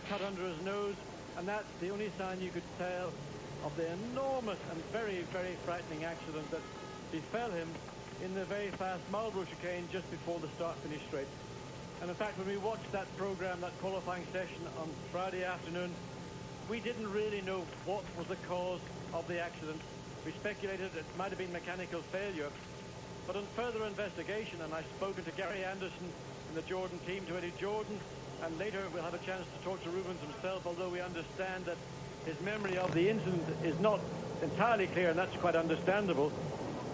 cut under his nose, and that's the only sign you could tell of the enormous and very, very frightening accident that befell him in the very fast Marlborough chicane just before the start-finish straight. And in fact, when we watched that program, that qualifying session on Friday afternoon, we didn't really know what was the cause of the accident. We speculated it might have been mechanical failure. But on further investigation, and I've spoken to Gary Anderson in the Jordan team, to Eddie Jordan, and later we'll have a chance to talk to Rubens himself, although we understand that his memory of the incident is not entirely clear, and that's quite understandable.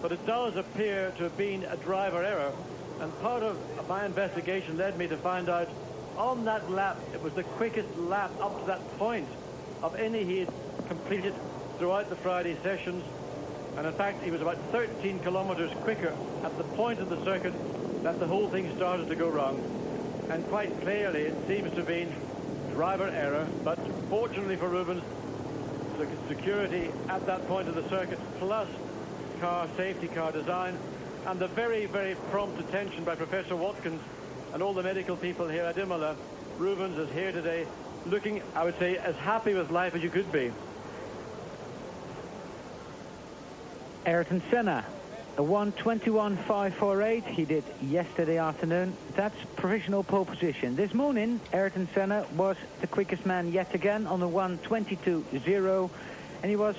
But it does appear to have been a driver error. And part of my investigation led me to find out on that lap, it was the quickest lap up to that point of any he had completed throughout the Friday sessions. And in fact, he was about 13 kilometers quicker at the point of the circuit that the whole thing started to go wrong. And quite clearly, it seems to have been driver error. But fortunately for Rubens, the security at that point of the circuit, plus safety car design, and the very, very prompt attention by Professor Watkins and all the medical people here at Imola, Rubens is here today looking, I would say, as happy with life as you could be. Ayrton Senna, a 1:21.548 he did yesterday afternoon. That's provisional pole position. This morning, Ayrton Senna was the quickest man yet again on the 1:22.0, and he was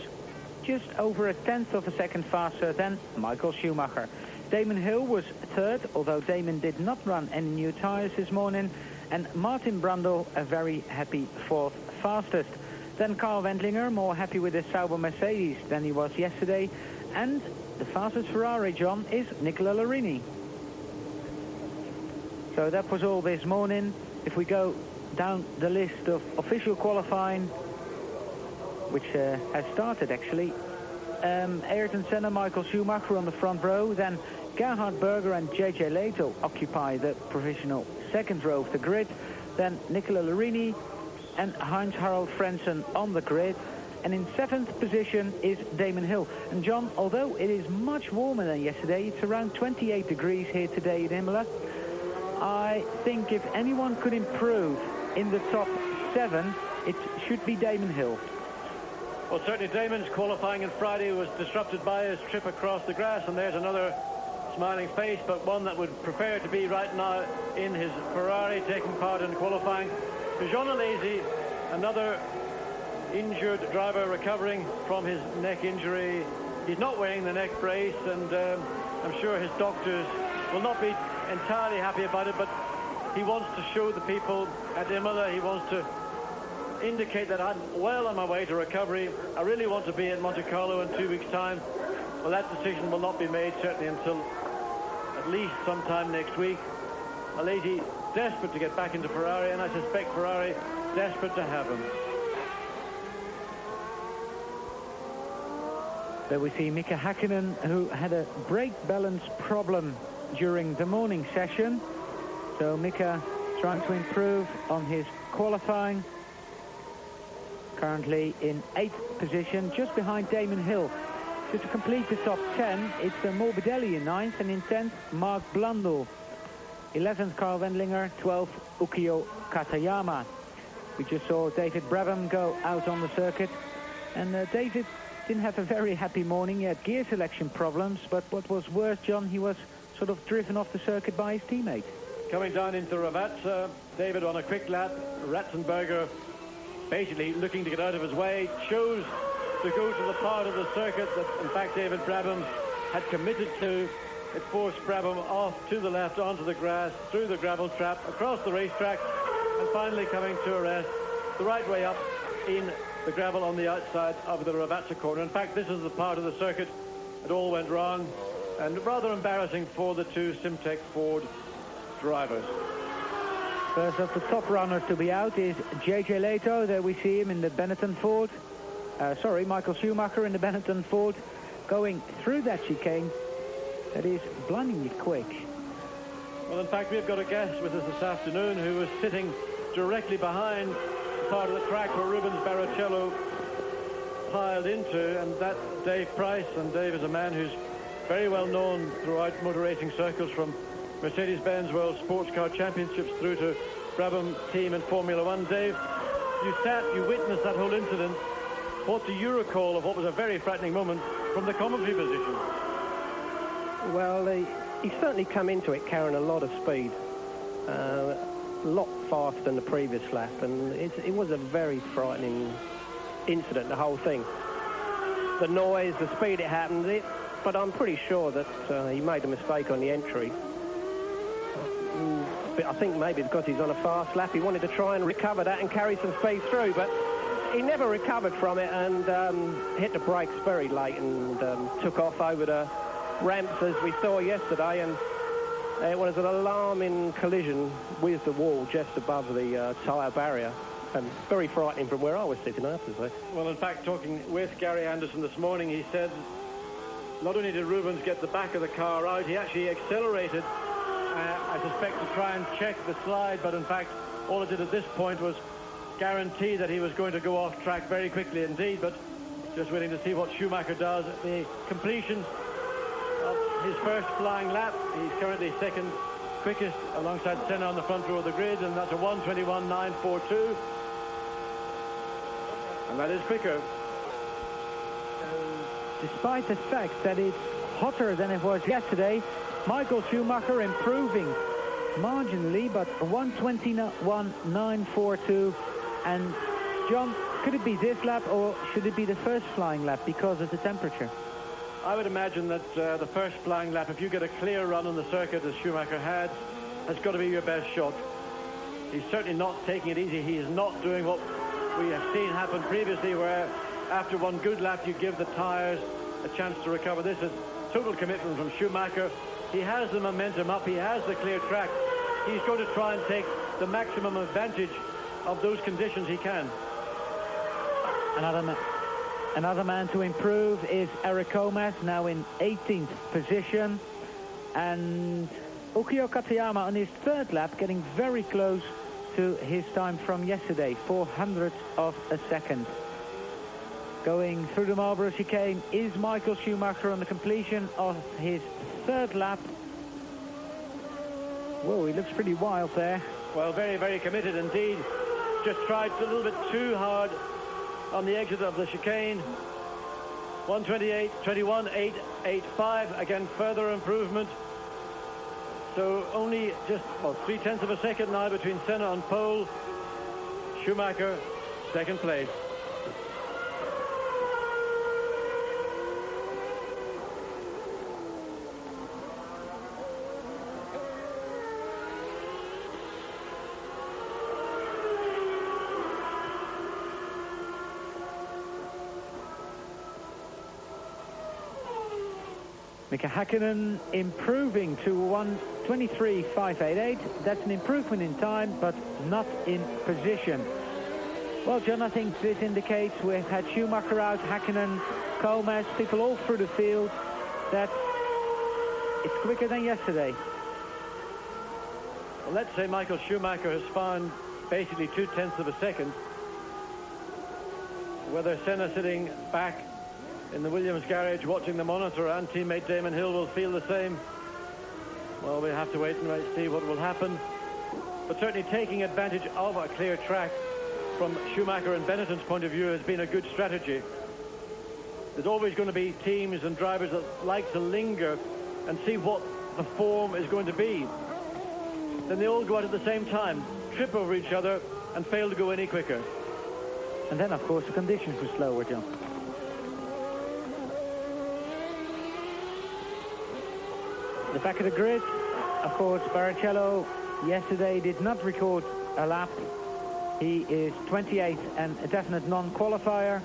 just over a tenth of a second faster than Michael Schumacher. Damon Hill was third, although Damon did not run any new tyres this morning, and Martin Brundle a very happy fourth fastest. Then Karl Wendlinger, more happy with his Sauber Mercedes than he was yesterday, and the fastest Ferrari, John, is Nicola Larini. So that was all this morning. If we go down the list of official qualifying, which has started actually, Ayrton Senna, Michael Schumacher on the front row, then Gerhard Berger and JJ Leto occupy the provisional second row of the grid, then Nicola Larini and Heinz-Harald Frentzen on the grid, and in seventh position is Damon Hill. And John, although it is much warmer than yesterday, it's around 28 degrees here today in Imola, I think if anyone could improve in the top 7, it should be Damon Hill. Well, certainly Damon's qualifying on Friday was disrupted by his trip across the grass, and there's another smiling face, but one that would prefer to be right now in his Ferrari taking part in qualifying. Jean Alesi, another injured driver recovering from his neck injury. He's not wearing the neck brace, and I'm sure his doctors will not be entirely happy about it, but he wants to show the people at Imola, he wants to indicate that I'm well on my way to recovery. I really want to be at Monte Carlo in 2 weeks' time. Well, that decision will not be made certainly until at least sometime next week. Alesi desperate to get back into Ferrari, and I suspect Ferrari desperate to have him. There we see Mika Häkkinen, who had a brake balance problem during the morning session. So Mika trying to improve on his qualifying. Currently in 8th position, just behind Damon Hill. So to complete the top 10, it's Morbidelli in 9th, and in 10th, Mark Blundell. 11th, Karl Wendlinger. 12th, Ukio Katayama. We just saw David Brabham go out on the circuit, and David didn't have a very happy morning. He had gear selection problems, but what was worse, John, he was sort of driven off the circuit by his teammate. Coming down into Ravazza, David on a quick lap. Ratzenberger basically looking to get out of his way, chose to go to the part of the circuit that in fact David Brabham had committed to. It forced Brabham off to the left onto the grass, through the gravel trap, across the racetrack, and finally coming to a rest the right way up in the gravel on the outside of the Ravazza corner. In fact, this is the part of the circuit that all went wrong, and rather embarrassing for the two Simtek Ford drivers. First of the top runners to be out is JJ Leto. There we see him in the Benetton Ford. Michael Schumacher in the Benetton Ford, going through that chicane. That is blindingly quick. Well, in fact, we've got a guest with us this afternoon who was sitting directly behind the part of the track where Rubens Barrichello piled into, and that's Dave Price. And Dave is a man who's very well known throughout motor racing circles, from Mercedes-Benz World Sports Car Championships through to Brabham team in Formula One. Dave, you witnessed that whole incident. What do you recall of what was a very frightening moment from the commentary position? Well, he certainly come into it carrying a lot of speed. A lot faster than the previous lap, and it was a very frightening incident, the whole thing. The noise, the speed it happened, but I'm pretty sure that he made a mistake on the entry. But I think maybe because he's on a fast lap, he wanted to try and recover that and carry some speed through, but he never recovered from it and hit the brakes very late and took off over the ramps as we saw yesterday, and it was an alarming collision with the wall just above the tyre barrier, and very frightening from where I was sitting, I have to say. Well, in fact, talking with Gary Anderson this morning, he said not only did Rubens get the back of the car out, he actually accelerated, I suspect, to try and check the slide, but in fact all it did at this point was guarantee that he was going to go off track very quickly indeed. But just waiting to see what Schumacher does at the completion of his first flying lap. He's currently second quickest alongside Senna on the front row of the grid, and that's a 1:21.942, and that is quicker. Despite the fact that it's hotter than it was yesterday, Michael Schumacher improving marginally, but 1:21.942. And John, could it be this lap or should it be the first flying lap because of the temperature? I would imagine that the first flying lap, if you get a clear run on the circuit as Schumacher has got to be your best shot. He's certainly not taking it easy. He is not doing what we have seen happen previously, where after one good lap you give the tyres a chance to recover. This is total commitment from Schumacher. He has the momentum up. He has the clear track. He's going to try and take the maximum advantage of those conditions he can. Another man to improve is Eric Comas, now in 18th position, and Ukio Katayama on his third lap getting very close to his time from yesterday, 400th of a second. Going through the Marlborough chicane is Michael Schumacher on the completion of his third lap. Whoa, he looks pretty wild there. Well, very, very committed indeed. Just tried a little bit too hard on the exit of the chicane. 1:28.21.885, again further improvement. So only just 0.3 of a second now between Senna on pole. Schumacher second place. Mika Häkkinen improving to 1:23.588. That's an improvement in time, but not in position. Well, John, I think this indicates we've had Schumacher out, Häkkinen, Comas, people all through the field, that it's quicker than yesterday. Well, let's say Michael Schumacher has found basically 0.2 of a second. Whether Senna sitting back in the Williams garage watching the monitor and teammate Damon Hill will feel the same, well, we have to wait and see what will happen. But certainly taking advantage of a clear track from Schumacher and Benetton's point of view has been a good strategy. There's always going to be teams and drivers that like to linger and see what the form is going to be. Then they all go out at the same time, trip over each other and fail to go any quicker. And then, of course, the conditions were slower, John. The back of the grid, of course, Barrichello yesterday did not record a lap. He is 28th and a definite non-qualifier.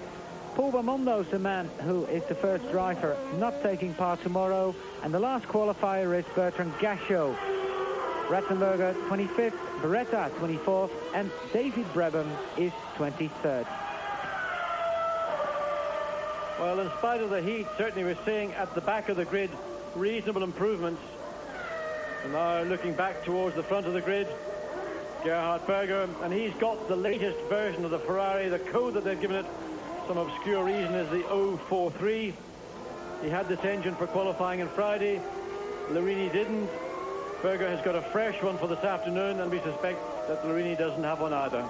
Paul Bamondo's the man who is the first driver not taking part tomorrow. And the last qualifier is Bertrand Gachot. Ratzenberger 25th, Beretta 24th, and David Brabham is 23rd. Well, in spite of the heat, certainly we're seeing at the back of the grid reasonable improvements. And now looking back towards the front of the grid, Gerhard Berger, and he's got the latest version of the Ferrari. The code that they've given it, some obscure reason, is the 043. He had this engine for qualifying on Friday. Larini didn't. Berger has got a fresh one for this afternoon, and we suspect that Larini doesn't have one either.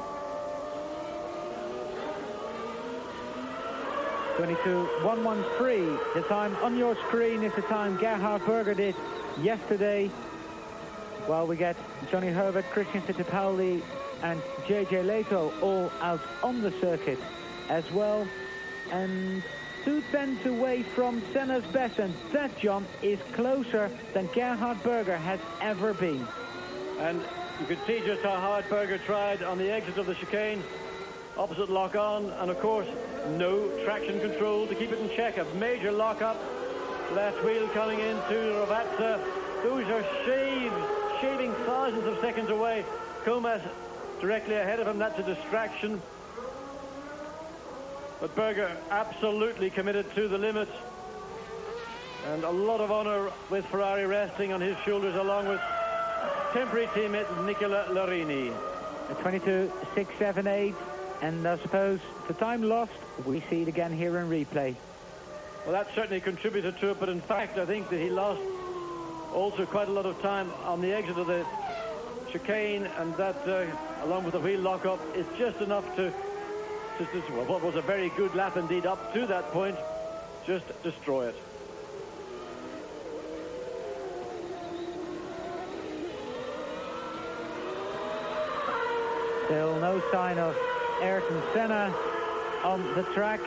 22.113. The time on your screen is the time Gerhard Berger did yesterday. Well, we get Johnny Herbert, Christian Fittipaldi and JJ Leto all out on the circuit as well. And 2/10 away from Senna's best, and that, John, is closer than Gerhard Berger has ever been. And you could see just how hard Berger tried on the exit of the chicane. Opposite lock on, and of course no traction control to keep it in check. A major lock up, left wheel coming into Ravazza. Those are shaving thousands of seconds away. Comas directly ahead of him. That's a distraction. But Berger absolutely committed to the limits, and a lot of honor with Ferrari resting on his shoulders, along with temporary teammate Nicola Larini. 22.678, and I suppose the time lost, we see it again here in replay. Well, that certainly contributed to it, but in fact I think that he lost also quite a lot of time on the exit of the chicane, and that along with the wheel lock-up is just enough to well, what was a very good lap indeed up to that point, just destroy it. Still no sign of Ayrton Senna on the track.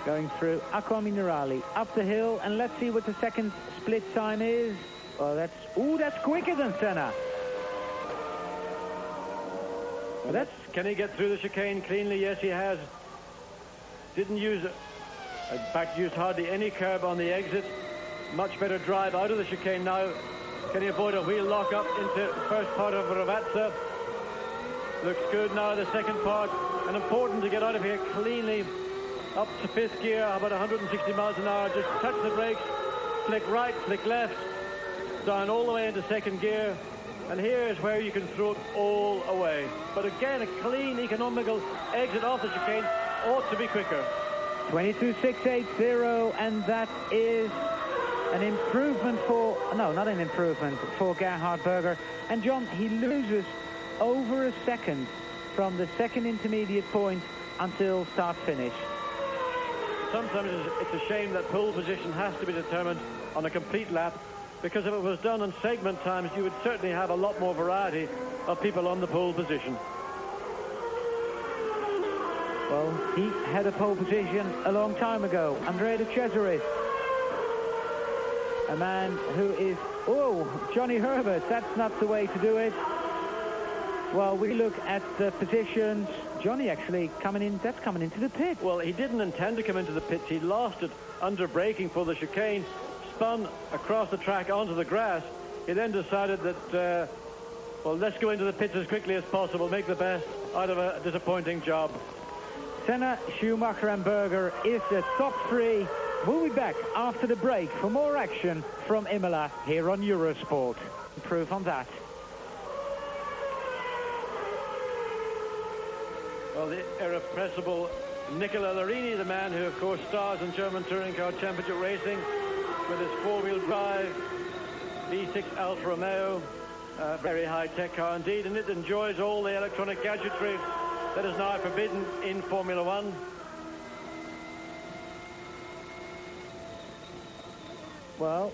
Going through Acqua Minerale, up the hill, and let's see what the second split time is. Oh, that's quicker than Senna. Well, can he get through the chicane cleanly? Yes, he has. Didn't use, in fact, used hardly any curb on the exit. Much better drive out of the chicane now. Can he avoid a wheel lock-up into the first part of Ravazza? Looks good now, the second part. And important to get out of here cleanly. Up to fifth gear, about 160 miles an hour. Just touch the brakes, flick right, flick left. Down all the way into second gear. And here's where you can throw it all away. But again, a clean, economical exit off the chicane ought to be quicker. 22.680, and that is an improvement for... No, not an improvement for Gerhard Berger. And John, he loses over a second from the second intermediate point until start-finish. Sometimes it's a shame that pole position has to be determined on a complete lap, because if it was done on segment times, you would certainly have a lot more variety of people on the pole position. Well, he had a pole position a long time ago. Andrea de Cesaris, a man who is... Oh, Johnny Herbert, that's not the way to do it. Well, we look at the positions. Johnny actually coming into the pit. Well, he didn't intend to come into the pits. He lost it under braking for the chicane, spun across the track onto the grass. He then decided that, well, let's go into the pits as quickly as possible, make the best out of a disappointing job. Senna, Schumacher and Berger is the top three. We'll be back after the break for more action from Imola here on Eurosport. Proof on that. Well, the irrepressible Nicola Larini, the man who, of course, stars in German Touring Car Championship racing with his four-wheel drive V6 Alfa Romeo, very high-tech car indeed, and it enjoys all the electronic gadgetry that is now forbidden in Formula One. Well,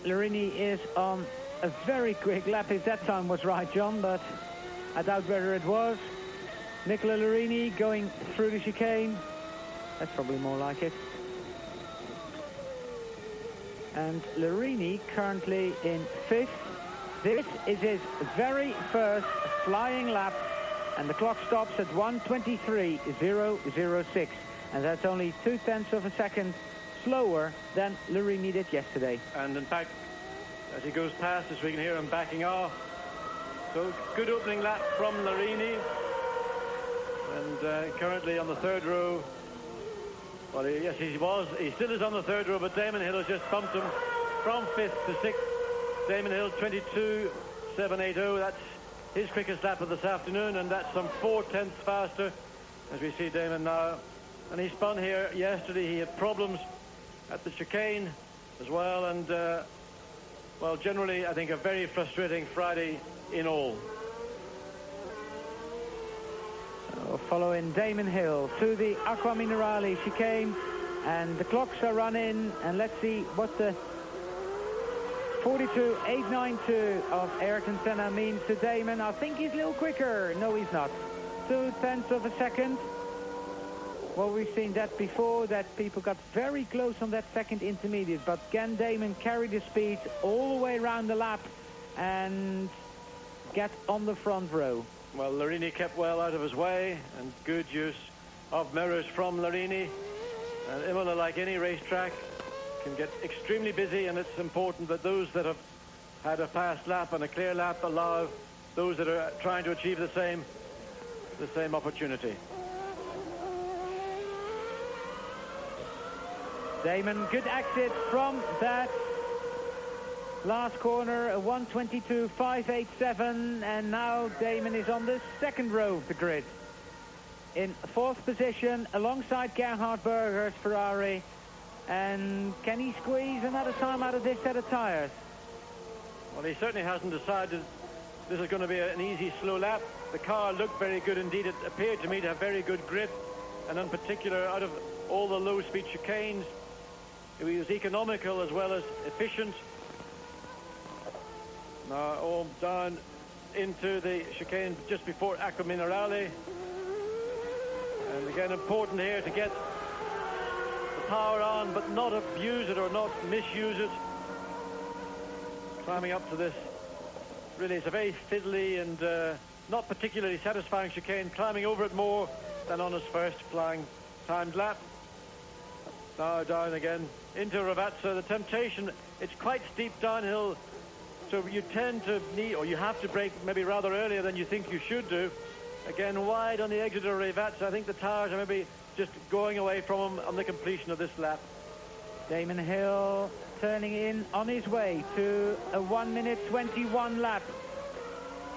Larini is on a very quick lap, if that time was right, John, but I doubt whether it was. Nicola Larini going through the chicane. That's probably more like it. And Larini currently in fifth. This is his very first flying lap, and the clock stops at 1:23.006, and that's only 0.2 of a second slower than Larini did yesterday. And in fact, as he goes past us, we can hear him backing off. So good opening lap from Larini. And currently on the third row. Well, yes, he still is on the third row, but Damon Hill has just bumped him from fifth to sixth. Damon Hill 22.780. That's his quickest lap of this afternoon, and that's some 0.4 faster as we see Damon now. And he spun here yesterday. He had problems at the chicane as well, and well, generally I think a very frustrating Friday in all. following Damon Hill to the Acqua Minerale chicane, and the clocks are running, and let's see what the 42.892 of Ayrton Senna means to Damon. I think he's a little quicker. No, he's not. 0.2 of a second. Well, we've seen that before, that people got very close on that second intermediate, but can Damon carry the speed all the way around the lap and get on the front row? Well, Larini kept well out of his way, and good use of mirrors from Larini. And Imola, like any racetrack, can get extremely busy, and it's important that those that have had a fast lap and a clear lap allow those that are trying to achieve the same opportunity. Damon, good exit from that last corner, a 1:22.587, and now Damon is on the second row of the grid. In fourth position, alongside Gerhard Berger's Ferrari. And can he squeeze another time out of this set of tyres? Well, he certainly hasn't decided this is going to be an easy, slow lap. The car looked very good indeed. It appeared to me to have very good grip, and in particular, out of all the low-speed chicanes, he was economical as well as efficient. Now all down into the chicane just before Acqua Minerale. And again, important here to get the power on, but not abuse it or not misuse it. Climbing up to this, really, it's a very fiddly and not particularly satisfying chicane. Climbing over it more than on his first flying timed lap. Now down again into Ravazza. The temptation, it's quite steep downhill, so you tend to need, or you have to brake maybe rather earlier than you think you should do. Again, wide on the exit of Ravazza. I think the tires are maybe just going away from him on the completion of this lap. Damon Hill turning in on his way to a 1:21 lap.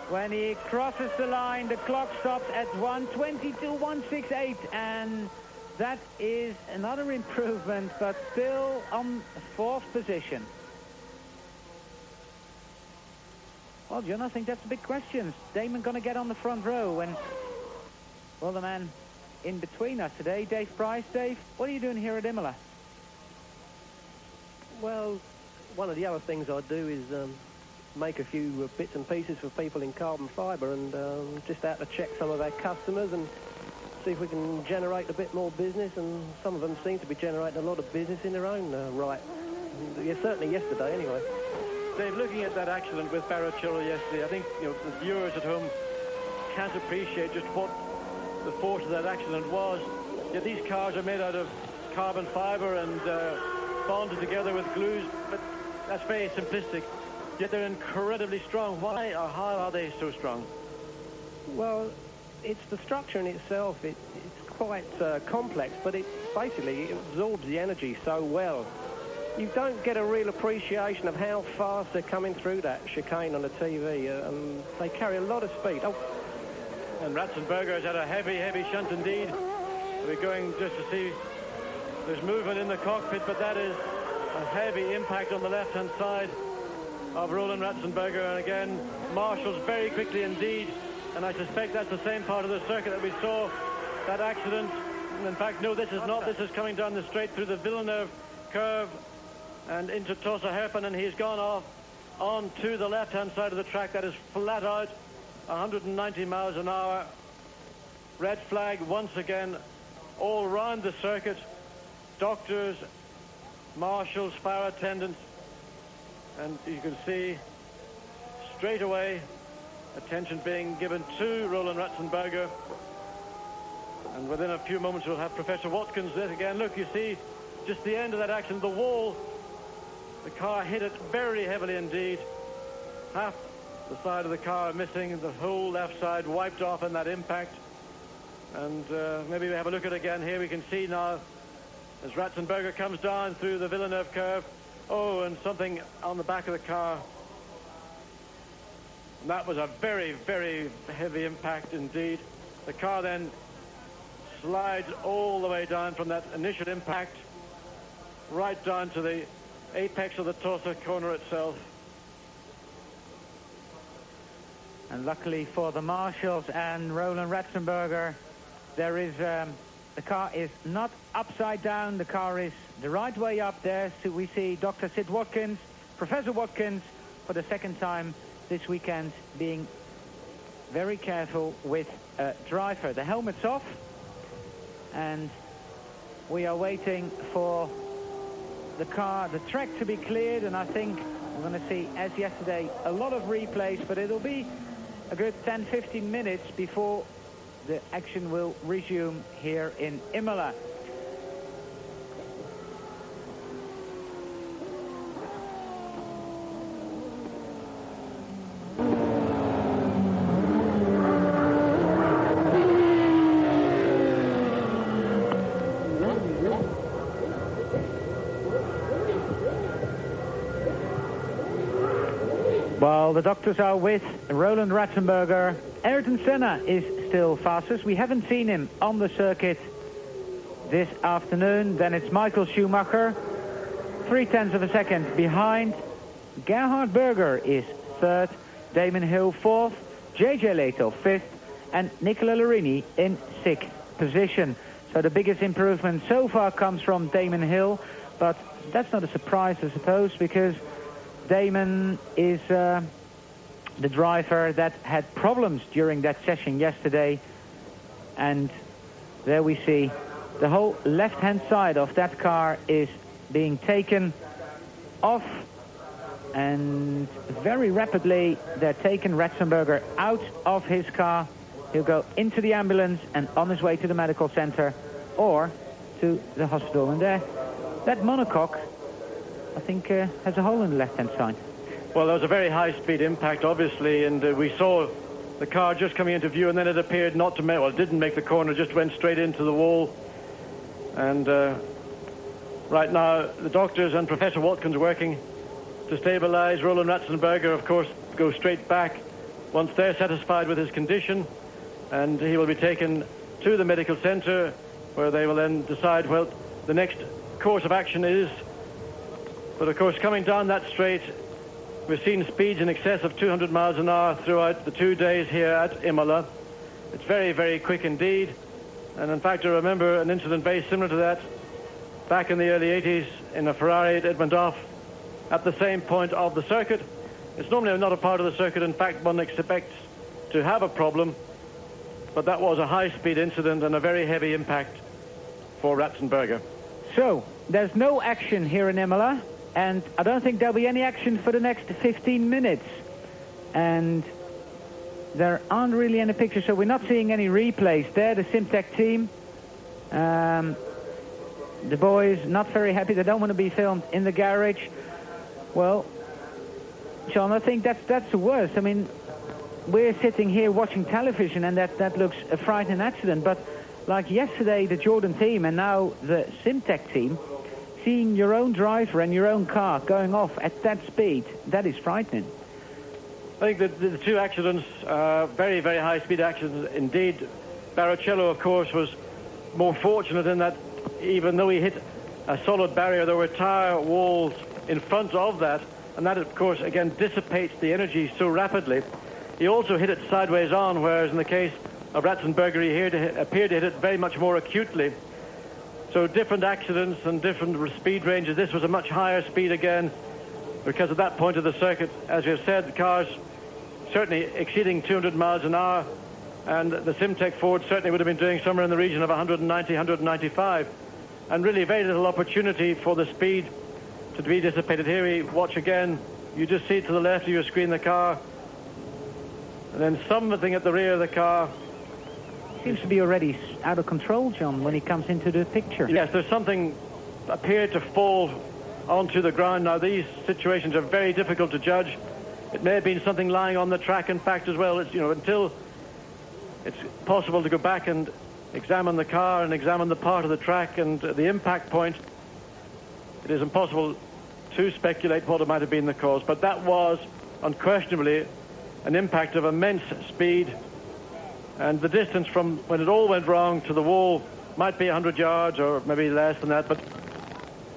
When he crosses the line, the clock stops at 1:22.168, and that is another improvement, but still on fourth position. Well, John, I think that's a big question. Is Damon going to get on the front row? And, well, the man in between us today, Dave Price. Dave, what are you doing here at Imola? Well, one of the other things I do is make a few bits and pieces for people in carbon fibre, and just out to check some of our customers and see if we can generate a bit more business, and some of them seem to be generating a lot of business in their own right. Yeah, certainly yesterday, anyway. Dave, looking at that accident with Barrichello yesterday, I think the viewers at home can't appreciate just what the force of that accident was. Yet these cars are made out of carbon fibre and bonded together with glues, but that's very simplistic. Yet they're incredibly strong. Why or how are they so strong? Well, it's the structure in itself. It's quite complex, but it absorbs the energy so well. You don't get a real appreciation of how fast they're coming through that chicane on the TV. They carry a lot of speed. Oh. And Ratzenberger has had a heavy, heavy shunt indeed. We're going just to see there's movement in the cockpit, but that is a heavy impact on the left-hand side of Roland Ratzenberger. And again, marshals very quickly indeed. And I suspect that's the same part of the circuit that we saw that accident. And in fact, no, this is not. This is coming down the straight through the Villeneuve curve and into Tosa Herpen, and he's gone off on to the left-hand side of the track. That is flat out 190 miles an hour. Red flag once again all round the circuit. Doctors, marshals, fire attendants, and you can see straight away attention being given to Roland Ratzenberger. And within a few moments we'll have Professor Watkins there again. Look, you see just the end of that accident, the wall. The car hit it very heavily indeed. Half the side of the car missing, the whole left side wiped off in that impact. And maybe we have a look at it again here. We can see now as Ratzenberger comes down through the Villeneuve curve. Oh, and something on the back of the car. And that was a very, very heavy impact indeed. The car then slides all the way down from that initial impact right down to the apex of the Tosa corner itself. And luckily for the marshals and Roland Ratzenberger, there is the car is not upside down. The car is the right way up there. So we see Dr. Sid Watkins, Professor Watkins, for the second time this weekend, being very careful with a driver. The helmet's off, and we are waiting for the track to be cleared, and I think we're going to see, as yesterday, a lot of replays, but it'll be a good 10-15 minutes before the action will resume here in Imola. Well, the doctors are with Roland Ratzenberger. Ayrton Senna is still fastest. We haven't seen him on the circuit this afternoon. Then it's Michael Schumacher, 0.3 of a second behind. Gerhard Berger is third. Damon Hill fourth. JJ Leto fifth. And Nicola Larini in sixth position. So the biggest improvement so far comes from Damon Hill. But that's not a surprise, I suppose, because Damon is the driver that had problems during that session yesterday. And there we see the whole left-hand side of that car is being taken off. And very rapidly they're taking Ratzenberger out of his car. He'll go into the ambulance and on his way to the medical center or to the hospital. And there, that monocoque, I think, has a hole in the left-hand side. Well, there was a very high-speed impact, obviously, and we saw the car just coming into view, and then it appeared not to make, well, it didn't make the corner, just went straight into the wall. And right now, the doctors and Professor Watkins working to stabilize. Roland Ratzenberger, of course, goes straight back once they're satisfied with his condition, and he will be taken to the medical center, where they will then decide what the next course of action is. But of course, coming down that straight, we've seen speeds in excess of 200 miles an hour throughout the 2 days here at Imola. It's very, very quick indeed. And in fact, I remember an incident very similar to that back in the early 80s in a Ferrari at went off at the same point of the circuit. It's normally not a part of the circuit. In fact, one expects to have a problem. But that was a high-speed incident and a very heavy impact for Ratzenberger. So, there's no action here in Imola. And I don't think there'll be any action for the next 15 minutes. And there aren't really any pictures, so we're not seeing any replays there. The Simtech team, the boys, not very happy. They don't want to be filmed in the garage. Well, John, I think that's the worst. I mean, we're sitting here watching television, and that looks a frightening accident. But like yesterday, the Jordan team, and now the Simtech team, seeing your own driver and your own car going off at that speed, that is frightening. I think that the two accidents are very, very high-speed accidents indeed. Barrichello, of course, was more fortunate in that even though he hit a solid barrier, there were tire walls in front of that, and that, of course, again, dissipates the energy so rapidly. He also hit it sideways on, whereas in the case of Ratzenberger, he appeared to hit it very much more acutely. So different accidents and different speed ranges. This was a much higher speed again because at that point of the circuit, as you have said, the cars certainly exceeding 200 miles an hour, and the Simtech Ford certainly would have been doing somewhere in the region of 190, 195, and really very little opportunity for the speed to be dissipated. Here we watch again. You just see to the left of your screen the car, and then something at the rear of the car. Seems to be already out of control, John, when he comes into the picture. Yes, there's something appeared to fall onto the ground. Now, these situations are very difficult to judge. It may have been something lying on the track, in fact, as well. It's, until it's possible to go back and examine the car and examine the part of the track and the impact point, it is impossible to speculate what it might have been the cause. But that was unquestionably an impact of immense speed. And the distance from when it all went wrong to the wall might be 100 yards or maybe less than that. But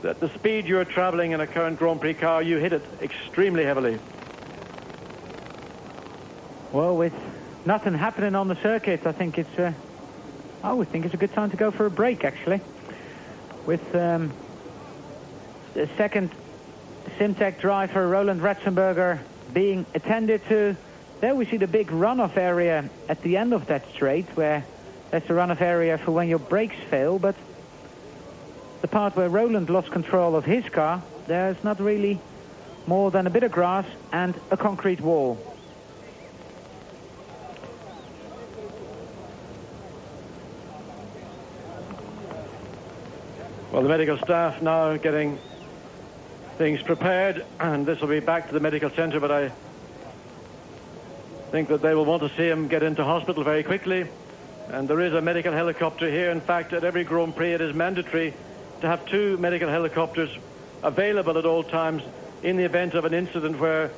at the speed you're traveling in a current Grand Prix car, you hit it extremely heavily. Well, with nothing happening on the circuit, I think it's I would think it's a good time to go for a break, actually. With the second Simtech driver, Roland Ratzenberger, being attended to. There we see the big runoff area at the end of that straight, where that's the runoff area for when your brakes fail. But the part where Roland lost control of his car, there's not really more than a bit of grass and a concrete wall. Well, the medical staff now getting things prepared, and this will be back to the medical centre, but I think that they will want to see him get into hospital very quickly. And there is a medical helicopter here. In fact, at every Grand Prix it is mandatory to have 2 medical helicopters available at all times in the event of an incident where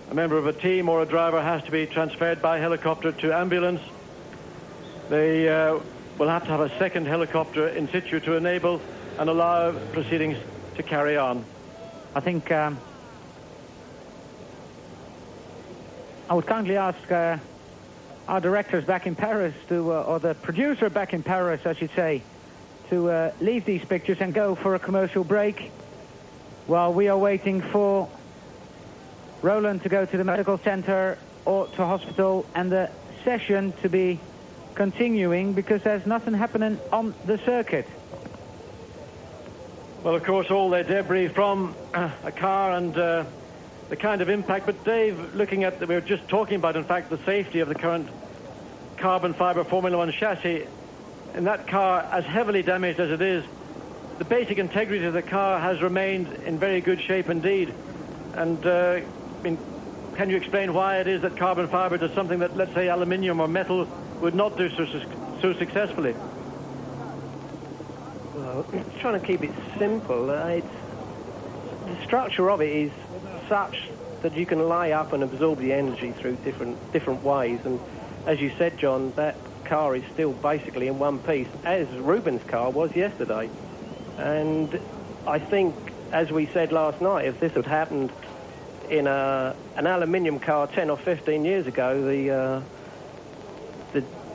a member of a team or a driver has to be transferred by helicopter to ambulance. They will have to have a second helicopter in situ to enable and allow proceedings to carry on. I think I would kindly ask our directors back in Paris to, or the producer back in Paris, I should say, to leave these pictures and go for a commercial break while we are waiting for Roland to go to the medical center or to hospital and the session to be continuing, because there's nothing happening on the circuit. Well, of course, all their debris from a car and the kind of impact. But Dave, looking at, we were just talking about, in fact, the safety of the current carbon fiber Formula One chassis. In that car, as heavily damaged as it is, the basic integrity of the car has remained in very good shape indeed. And I mean, can you explain why it is that carbon fiber does something that, let's say, aluminium or metal would not do so successfully? Well, trying to keep it simple. The structure of it is such that you can lay up and absorb the energy through different ways. And as you said, John, that car is still basically in one piece, as Ruben's car was yesterday. And I think, as we said last night, if this had happened in an aluminium car 10 or 15 years ago, the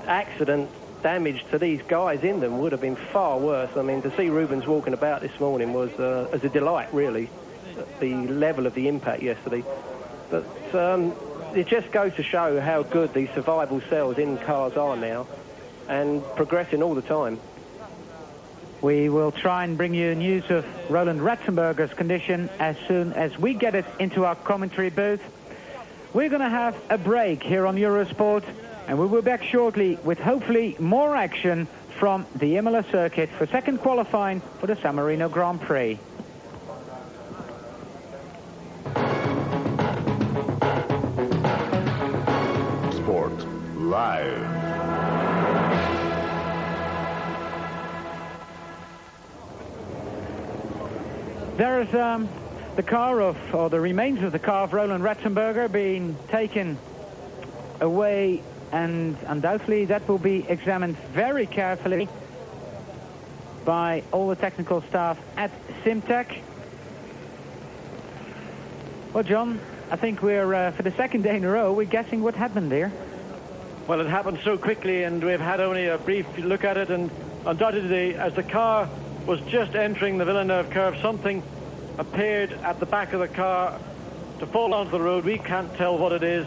accident damage to these guys in them would have been far worse. I mean, to see Rubens walking about this morning was as a delight, really, the level of the impact yesterday. But it just goes to show how good these survival cells in cars are now, and progressing all the time. We will try and bring you news of Roland Ratzenberger's condition as soon as we get it into our commentary booth. We're going to have a break here on Eurosport, and we will be back shortly with hopefully more action from the Imola circuit for second qualifying for the San Marino Grand Prix. Sport Live. There's the car of, or the remains of the car of Roland Ratzenberger being taken away, and undoubtedly that will be examined very carefully by all the technical staff at Simtech. Well, John, I think we're, for the second day in a row, we're guessing what happened there. Well, it happened so quickly, and we've had only a brief look at it, and undoubtedly, as the car was just entering the Villeneuve curve, something appeared at the back of the car to fall onto the road. We can't tell what it is.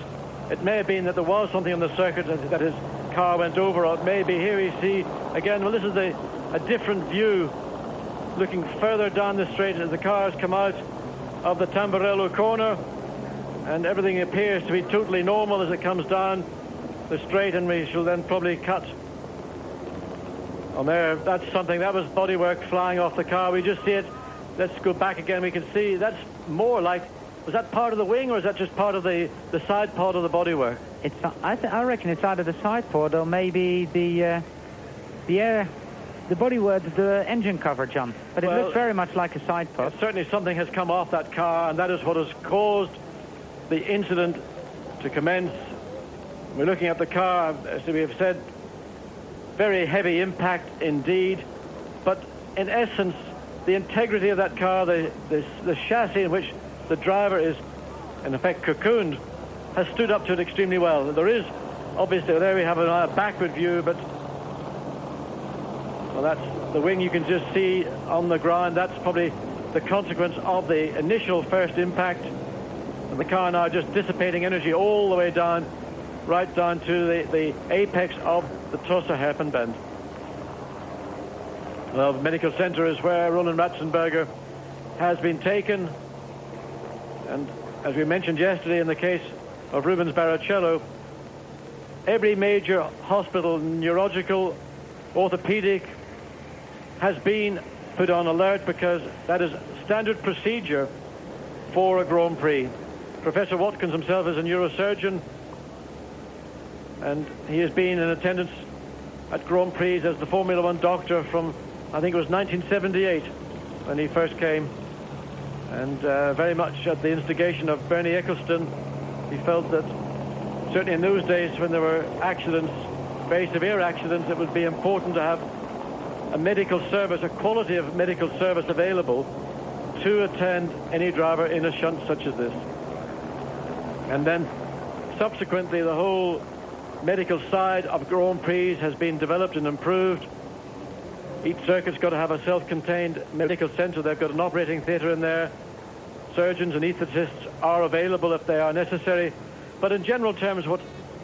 It may have been that there was something on the circuit that his car went over, or it may be here we see again. Well, this is a different view, looking further down the straight as the cars come out of the Tamburello corner, and everything appears to be totally normal as it comes down the straight, and we shall then probably cut on there. That's something, that was bodywork flying off the car. We just see it. Let's go back again. We can see that's more like, was that part of the wing, or is that just part of the side pod of the bodywork? It's I reckon it's either the side pod or maybe the bodywork, the engine cover, John. But it looks very much like a side pod. Certainly something has come off that car, and that is what has caused the incident to commence. We're looking at the car, as we have said, very heavy impact indeed, but in essence the integrity of that car, the chassis in which the driver is in effect cocooned, has stood up to it extremely well. There is obviously, there we have a backward view, but Well, that's the wing you can just see on the ground. That's probably the consequence of the initial first impact. And the car now just dissipating energy all the way down, right down to the apex of the Tossa hairpin bend. Well, the medical center is where Roland Ratzenberger has been taken. And as we mentioned yesterday in the case of Rubens Barrichello, every major hospital, neurological, orthopedic, has been put on alert, because that is standard procedure for a Grand Prix. Professor Watkins himself is a neurosurgeon, and he has been in attendance at Grand Prix as the Formula One doctor from, I think it was 1978 when he first came, and very much at the instigation of Bernie Ecclestone. He felt that certainly in those days when there were accidents, very severe accidents, it would be important to have a medical service, a quality of medical service available to attend any driver in a shunt such as this. And then subsequently the whole medical side of Grand Prix has been developed and improved. Each circuit's got to have a self-contained medical center. They've got an operating theater in there. Surgeons and anesthetists are available if they are necessary. But in general terms, what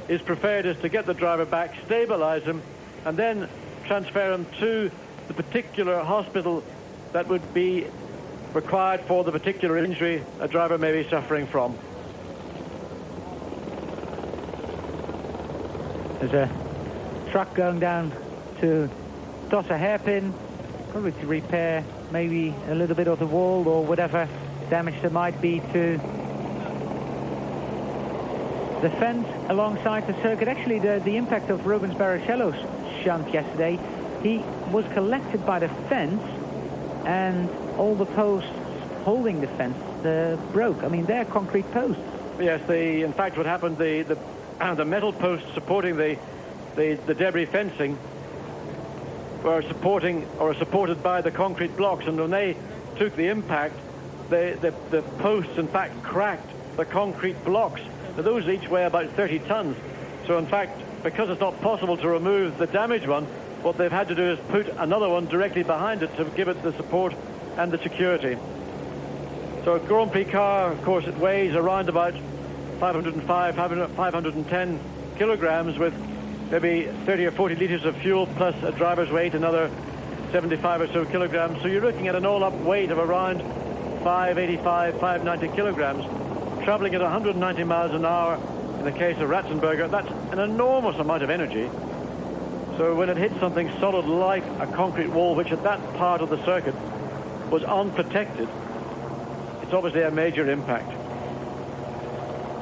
is preferred is to get the driver back, stabilize him, and then transfer him to the particular hospital that would be required for the particular injury a driver may be suffering from. There's a truck going down to Tossa hairpin, probably to repair maybe a little bit of the wall or whatever damage there might be to the fence alongside the circuit. Actually, the impact of Rubens Barrichello's shunt yesterday, he was collected by the fence, and all the posts holding the fence broke. I mean, they're concrete posts. Yes, in fact, what happened, the metal posts supporting the debris fencing were supported by the concrete blocks, and when they took the impact, the posts in fact cracked the concrete blocks. Now, those each weigh about 30 tons. So in fact, because it's not possible to remove the damaged one, what they've had to do is put another one directly behind it to give it the support and the security. So a Grand Prix car, of course, it weighs around about 510 kilograms, with maybe 30 or 40 liters of fuel plus a driver's weight, another 75 or so kilograms. So you're looking at an all-up weight of around 585, 590 kilograms, traveling at 190 miles an hour. In the case of Ratzenberger, that's an enormous amount of energy. So when it hits something solid like a concrete wall, which at that part of the circuit was unprotected, it's obviously a major impact.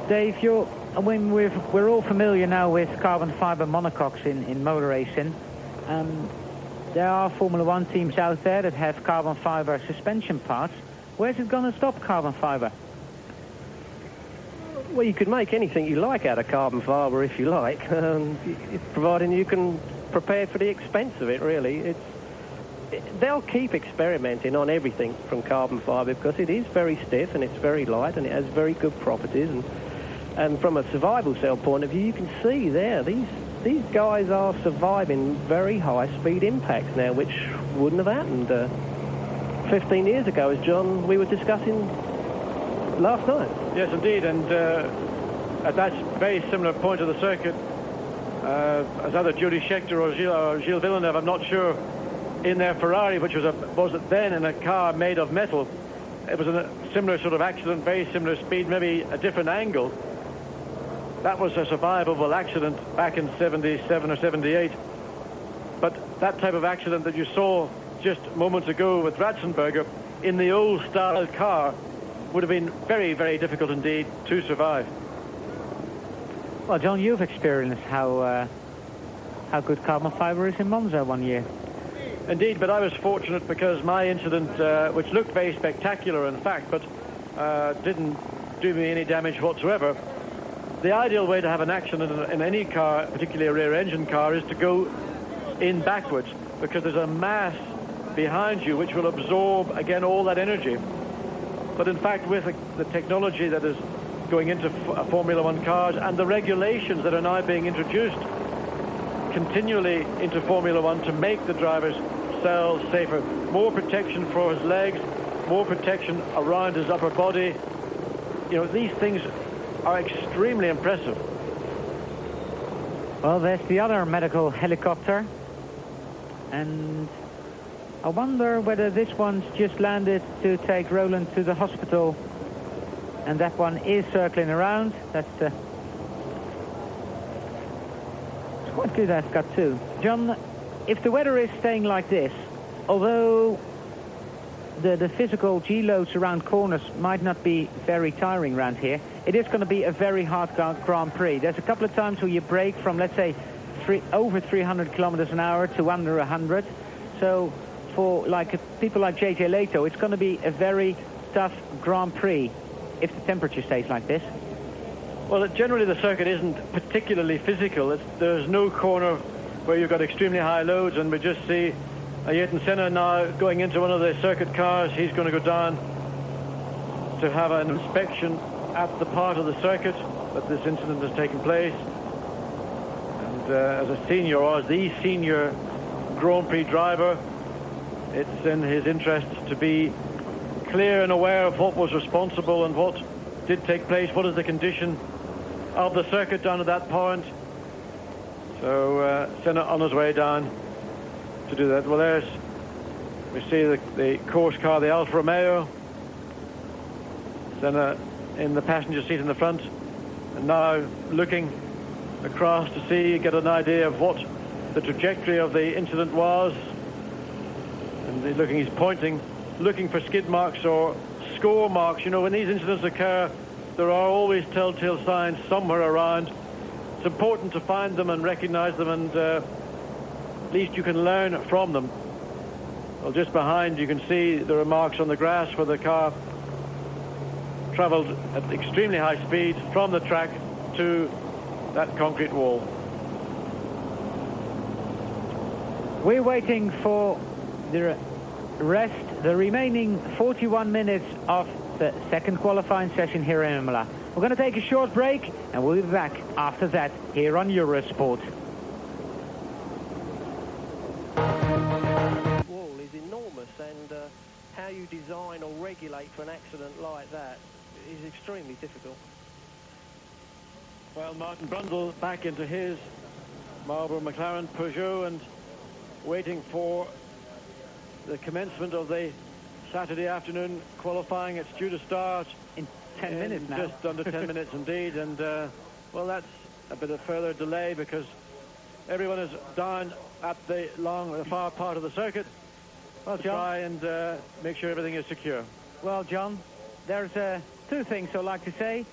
Dave, we're all familiar now with carbon fiber monocoques in motor racing. There are Formula One teams out there that have carbon fiber suspension parts. Where's it going to stop carbon fiber? Well, you could make anything you like out of carbon fiber if you like, providing you can prepare for the expense of it, really. They'll keep experimenting on everything from carbon fiber, because it is very stiff and it's very light and it has very good properties. And from a survival cell point of view, you can see there, these guys are surviving very high-speed impacts now, which wouldn't have happened 15 years ago, as we were discussing last night. Yes, indeed, and at that very similar point of the circuit, as either Jody Scheckter or Gilles Villeneuve, I'm not sure, in their Ferrari, which was then in a car made of metal, it was a similar sort of accident, very similar speed, maybe a different angle. That was a survivable accident back in 77 or 78. But that type of accident that you saw just moments ago with Ratzenberger in the old style car would have been very, very difficult indeed to survive. Well, John, you've experienced how good carbon fiber is in Monza one year. Indeed, but I was fortunate because my incident, which looked very spectacular in fact, but didn't do me any damage whatsoever. The ideal way to have an accident in any car, particularly a rear engine car, is to go in backwards, because there's a mass behind you which will absorb again all that energy. But in fact, with the technology that is going into Formula One cars and the regulations that are now being introduced continually into Formula One to make the drivers cells safer. More protection for his legs, more protection around his upper body. You know, these things are extremely impressive. Well, there's the other medical helicopter. And I wonder whether this one's just landed to take Roland to the hospital. And that one is circling around. That's it's quite good, I've got two. John, if the weather is staying like this, although the physical G-loads around corners might not be very tiring around here, it is going to be a very hard Grand Prix. There's a couple of times where you break from, let's say, over 300 kilometers an hour to under 100. So for people like JJ Leto, it's going to be a very tough Grand Prix if the temperature stays like this. Well, generally the circuit isn't particularly physical. There's no corner where you've got extremely high loads, and we just see Ayrton Senna now going into one of the circuit cars. He's going to go down to have an inspection at the part of the circuit that this incident has taken place. And as a senior, or as the senior Grand Prix driver, it's in his interest to be clear and aware of what was responsible and what did take place, what is the condition of the circuit down at that point. So Senna on his way down to do that. Well, we see the course car, the Alfa Romeo. Senna in the passenger seat in the front, and now looking across to get an idea of what the trajectory of the incident was. And he's pointing, looking for skid marks or score marks. You know, when these incidents occur, there are always telltale signs somewhere around. It's important to find them and recognize them, and at least you can learn from them. Well, just behind you can see there are marks on the grass where the car traveled at extremely high speed from the track to that concrete wall. We're waiting for the the remaining 41 minutes of the second qualifying session here in Imola. We're going to take a short break, and we'll be back after that here on Eurosport. The wall is enormous, and how you design or regulate for an accident like that is extremely difficult. Well, Martin Brundle back into his Marlboro McLaren Peugeot and waiting for the commencement of the Saturday afternoon qualifying. It's due to start in 10 minutes now. Just under 10 minutes indeed. And, well, that's a bit of further delay because everyone is down at the far part of the circuit. Well, John, try and make sure everything is secure. Well, John, there's two things I'd like to say.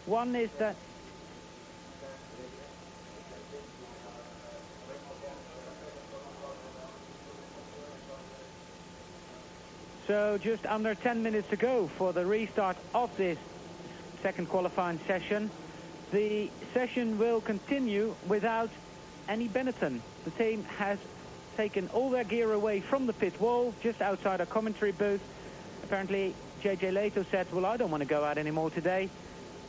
One is that so just under 10 minutes to go for the restart of this second qualifying session. The session will continue without any Benetton. The team has taken all their gear away from the pit wall just outside our commentary booth. Apparently JJ Leto said, well, I don't want to go out anymore today.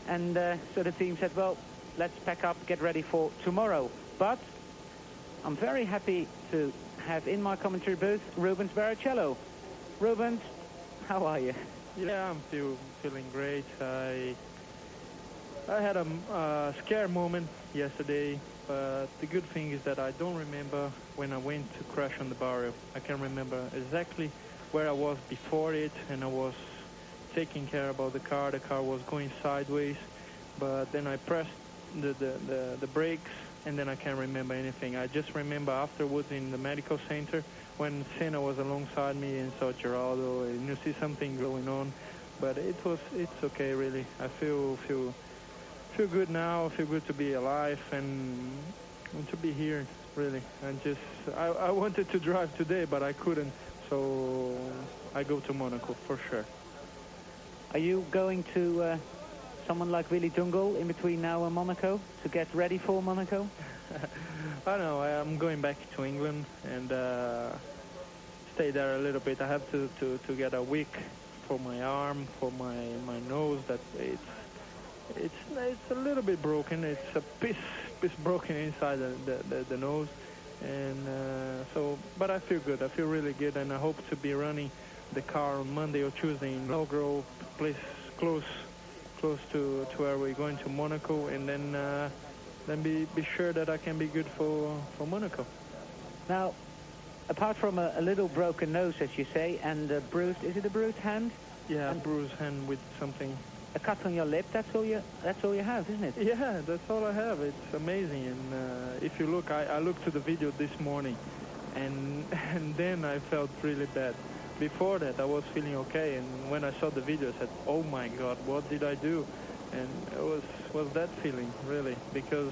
And so the team said, well, let's pack up, get ready for tomorrow. But I'm very happy to have in my commentary booth Rubens Barrichello. Rubens, how are you? Yeah, I'm feeling great. I had a scare moment yesterday, but the good thing is that I don't remember when I went to crash on the barrier. I can remember exactly where I was before it, and I was taking care about the car. The car was going sideways, but then I pressed the brakes, and then I can't remember anything. I just remember afterwards in the medical center when Senna was alongside me and saw Geraldo, and you see something going on, but it's okay really. I feel good now. I feel good to be alive and to be here really. And just I wanted to drive today, but I couldn't, so I go to Monaco for sure. Are you going to someone like Willy Dungal in between now and Monaco to get ready for Monaco? I don't know. I'm going back to England and stay there a little bit. I have to get a wick for my arm, for my nose. That it's a little bit broken. It's a piece broken inside the nose, and so but I feel good. I feel really good, and I hope to be running the car on Monday or Tuesday in Belgrade, place close to where we're going to Monaco, and then be sure that I can be good for Monaco. Now, apart from a little broken nose, as you say, and a bruised, is it a bruised hand? Yeah, and bruised hand with something. A cut on your lip. That's all you have, isn't it? Yeah, that's all I have. It's amazing. And if you look, I looked to the video this morning, and then I felt really bad. Before that, I was feeling okay, and when I saw the video, I said, "Oh my God, what did I do?" And it was that feeling really, because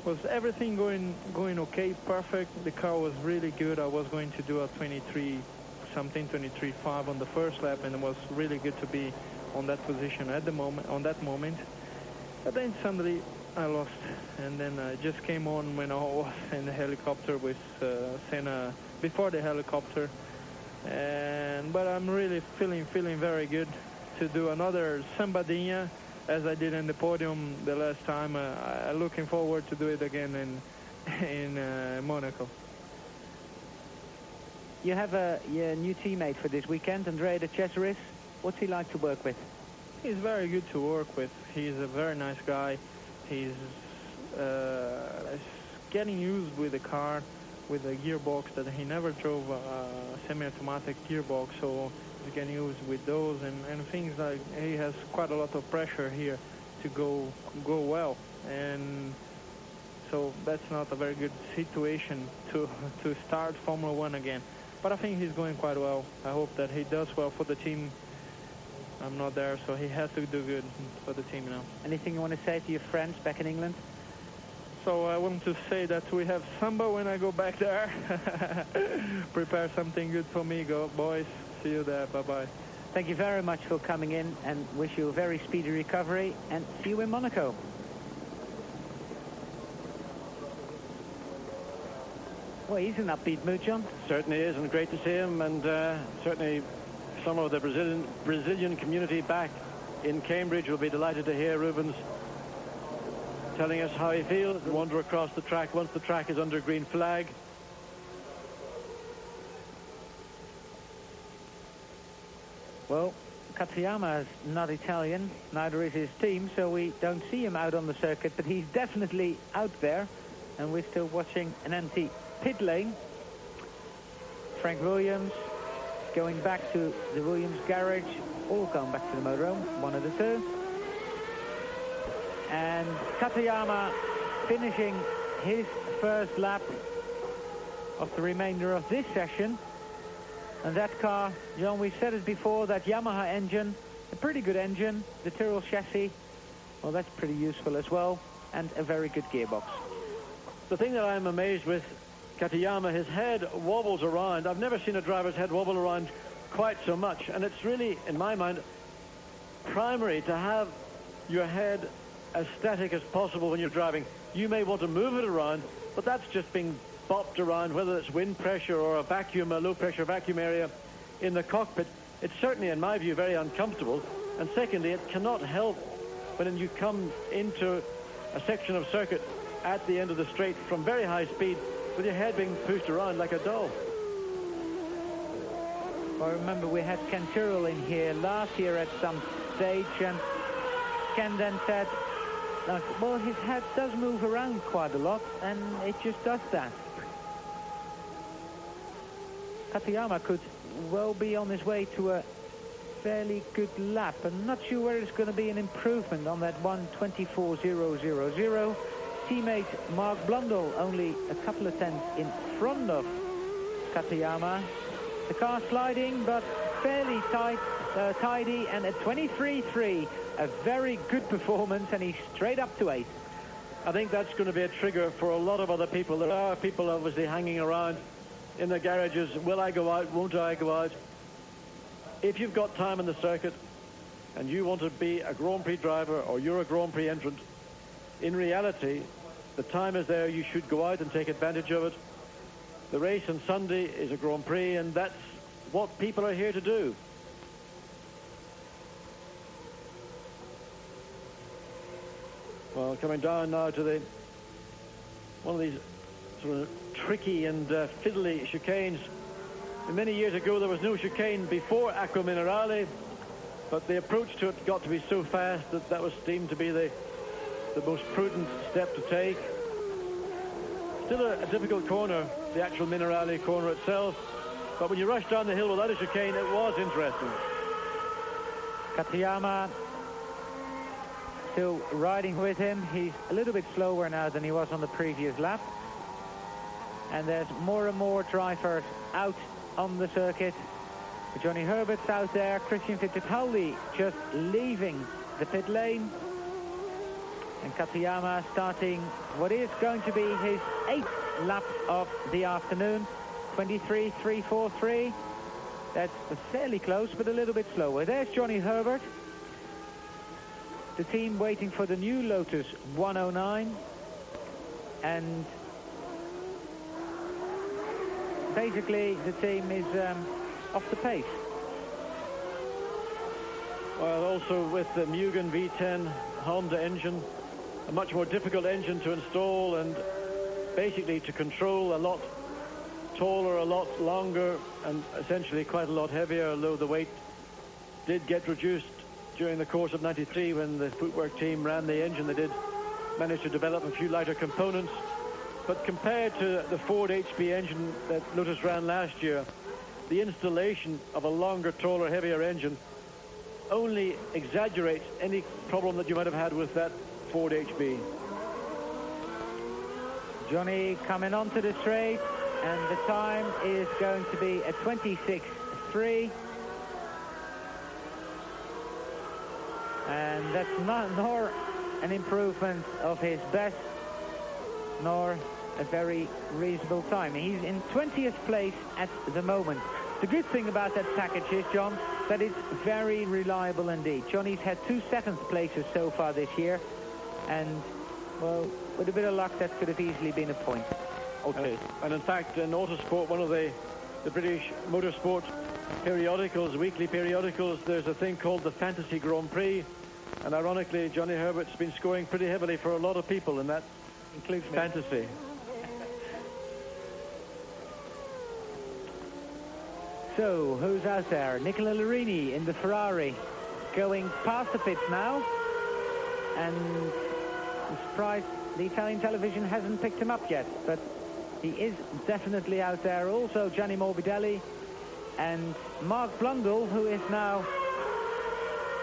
was everything going okay, perfect. The car was really good. I was going to do a 23.5 on the first lap, and it was really good to be on that position at the moment. But then suddenly I lost, and then I just came on when I was in the helicopter with Senna before the helicopter. But I'm really feeling very good to do another sambadinha as I did in the podium the last time. I'm looking forward to do it again in Monaco. You have your new teammate for this weekend, Andrea de Cesaris. What's he like to work with? He's very good to work with. He's a very nice guy. He's getting used with the car, with a gearbox that he never drove a semi-automatic gearbox, so he's getting used with those and things like he has quite a lot of pressure here to go well, and so that's not a very good situation to start Formula One again. But I think he's going quite well. I hope that he does well for the team. I'm not there, so he has to do good for the team now. Anything you want to say to your friends back in England? So I want to say that we have samba when I go back there. Prepare something good for me, go boys. See you there. Bye-bye. Thank you very much for coming in, and wish you a very speedy recovery, and see you in Monaco. Well, he's an upbeat mood, John. Certainly is, and great to see him, and certainly some of the Brazilian community back in Cambridge will be delighted to hear Rubens telling us how he feels. Wander across the track once the track is under green flag. Well, Katayama is not Italian, neither is his team, so we don't see him out on the circuit, but he's definitely out there, and we're still watching an empty pit lane. Frank Williams going back to the Williams garage, all going back to the motorhome, one of the two. And Katayama finishing his first lap of the remainder of this session. And that car, John, we've said it before, that Yamaha engine, a pretty good engine. The Tyrrell chassis, well, that's pretty useful as well. And a very good gearbox. The thing that I'm amazed with Katayama, his head wobbles around. I've never seen a driver's head wobble around quite so much. And it's really, in my mind, primary to have your head as static as possible when you're driving. You may want to move it around, but that's just being bopped around, whether it's wind pressure or a vacuum, a low pressure vacuum area in the cockpit. It's certainly, in my view, very uncomfortable. And secondly, it cannot help when you come into a section of circuit at the end of the straight from very high speed with your head being pushed around like a doll. I remember we had Ken Tyrrell in here last year at some stage, and Ken then said, well, his head does move around quite a lot, and it just does that. Katayama could well be on his way to a fairly good lap. I'm not sure where it's going to be an improvement on that 1:24.000. Teammate Mark Blundell only a couple of tenths in front of Katayama. The car sliding, but fairly tidy, and at 23.3, a very good performance, and he's straight up to 8th. I think that's going to be a trigger for a lot of other people. There are people obviously hanging around in the garages. Will I go out? Won't I go out? If you've got time in the circuit and you want to be a Grand Prix driver, or you're a Grand Prix entrant, in reality, the time is there. You should go out and take advantage of it. The race on Sunday is a Grand Prix, and that's what people are here to do. Well, coming down now to one of these sort of tricky and fiddly chicanes. And many years ago there was no chicane before Acqua Minerale, but the approach to it got to be so fast that that was deemed to be the most prudent step to take. Still a difficult corner, the actual Minerale corner itself, but when you rush down the hill without a chicane, it was interesting. Katayama still riding with him. He's a little bit slower now than he was on the previous lap. And there's more and more drivers out on the circuit. Johnny Herbert's out there. Christian Fittipaldi just leaving the pit lane. And Katayama starting what is going to be his 8th lap of the afternoon. 23.343. That's fairly close, but a little bit slower. There's Johnny Herbert. The team waiting for the new Lotus 109. And basically the team is off the pace. Well, also with the Mugen V10 Honda engine, a much more difficult engine to install and basically to control, a lot taller, a lot longer, and essentially quite a lot heavier, although the weight did get reduced during the course of '93 when the footwork team ran the engine. They did manage to develop a few lighter components, but compared to the Ford HP engine that Lotus ran last year, the installation of a longer, taller, heavier engine only exaggerates any problem that you might have had with that Ford HB. Johnny coming onto the straight, and the time is going to be a 26.3. And that's not nor an improvement of his best, nor a very reasonable time. He's in 20th place at the moment. The good thing about that package is, John, that it's very reliable indeed. Johnny's had 2 7th places so far this year, and, well, with a bit of luck, that could have easily been a point. Okay. And in fact, in Autosport, one of the British motorsport periodicals, weekly periodicals, there's a thing called the Fantasy Grand Prix, and ironically Johnny Herbert's been scoring pretty heavily for a lot of people, and that includes fantasy. So who's out there? Nicola Larini in the Ferrari, going past the pits now, and I'm surprised the Italian television hasn't picked him up yet, but he is definitely out there. Also Gianni Morbidelli and Mark Blundell, who is now,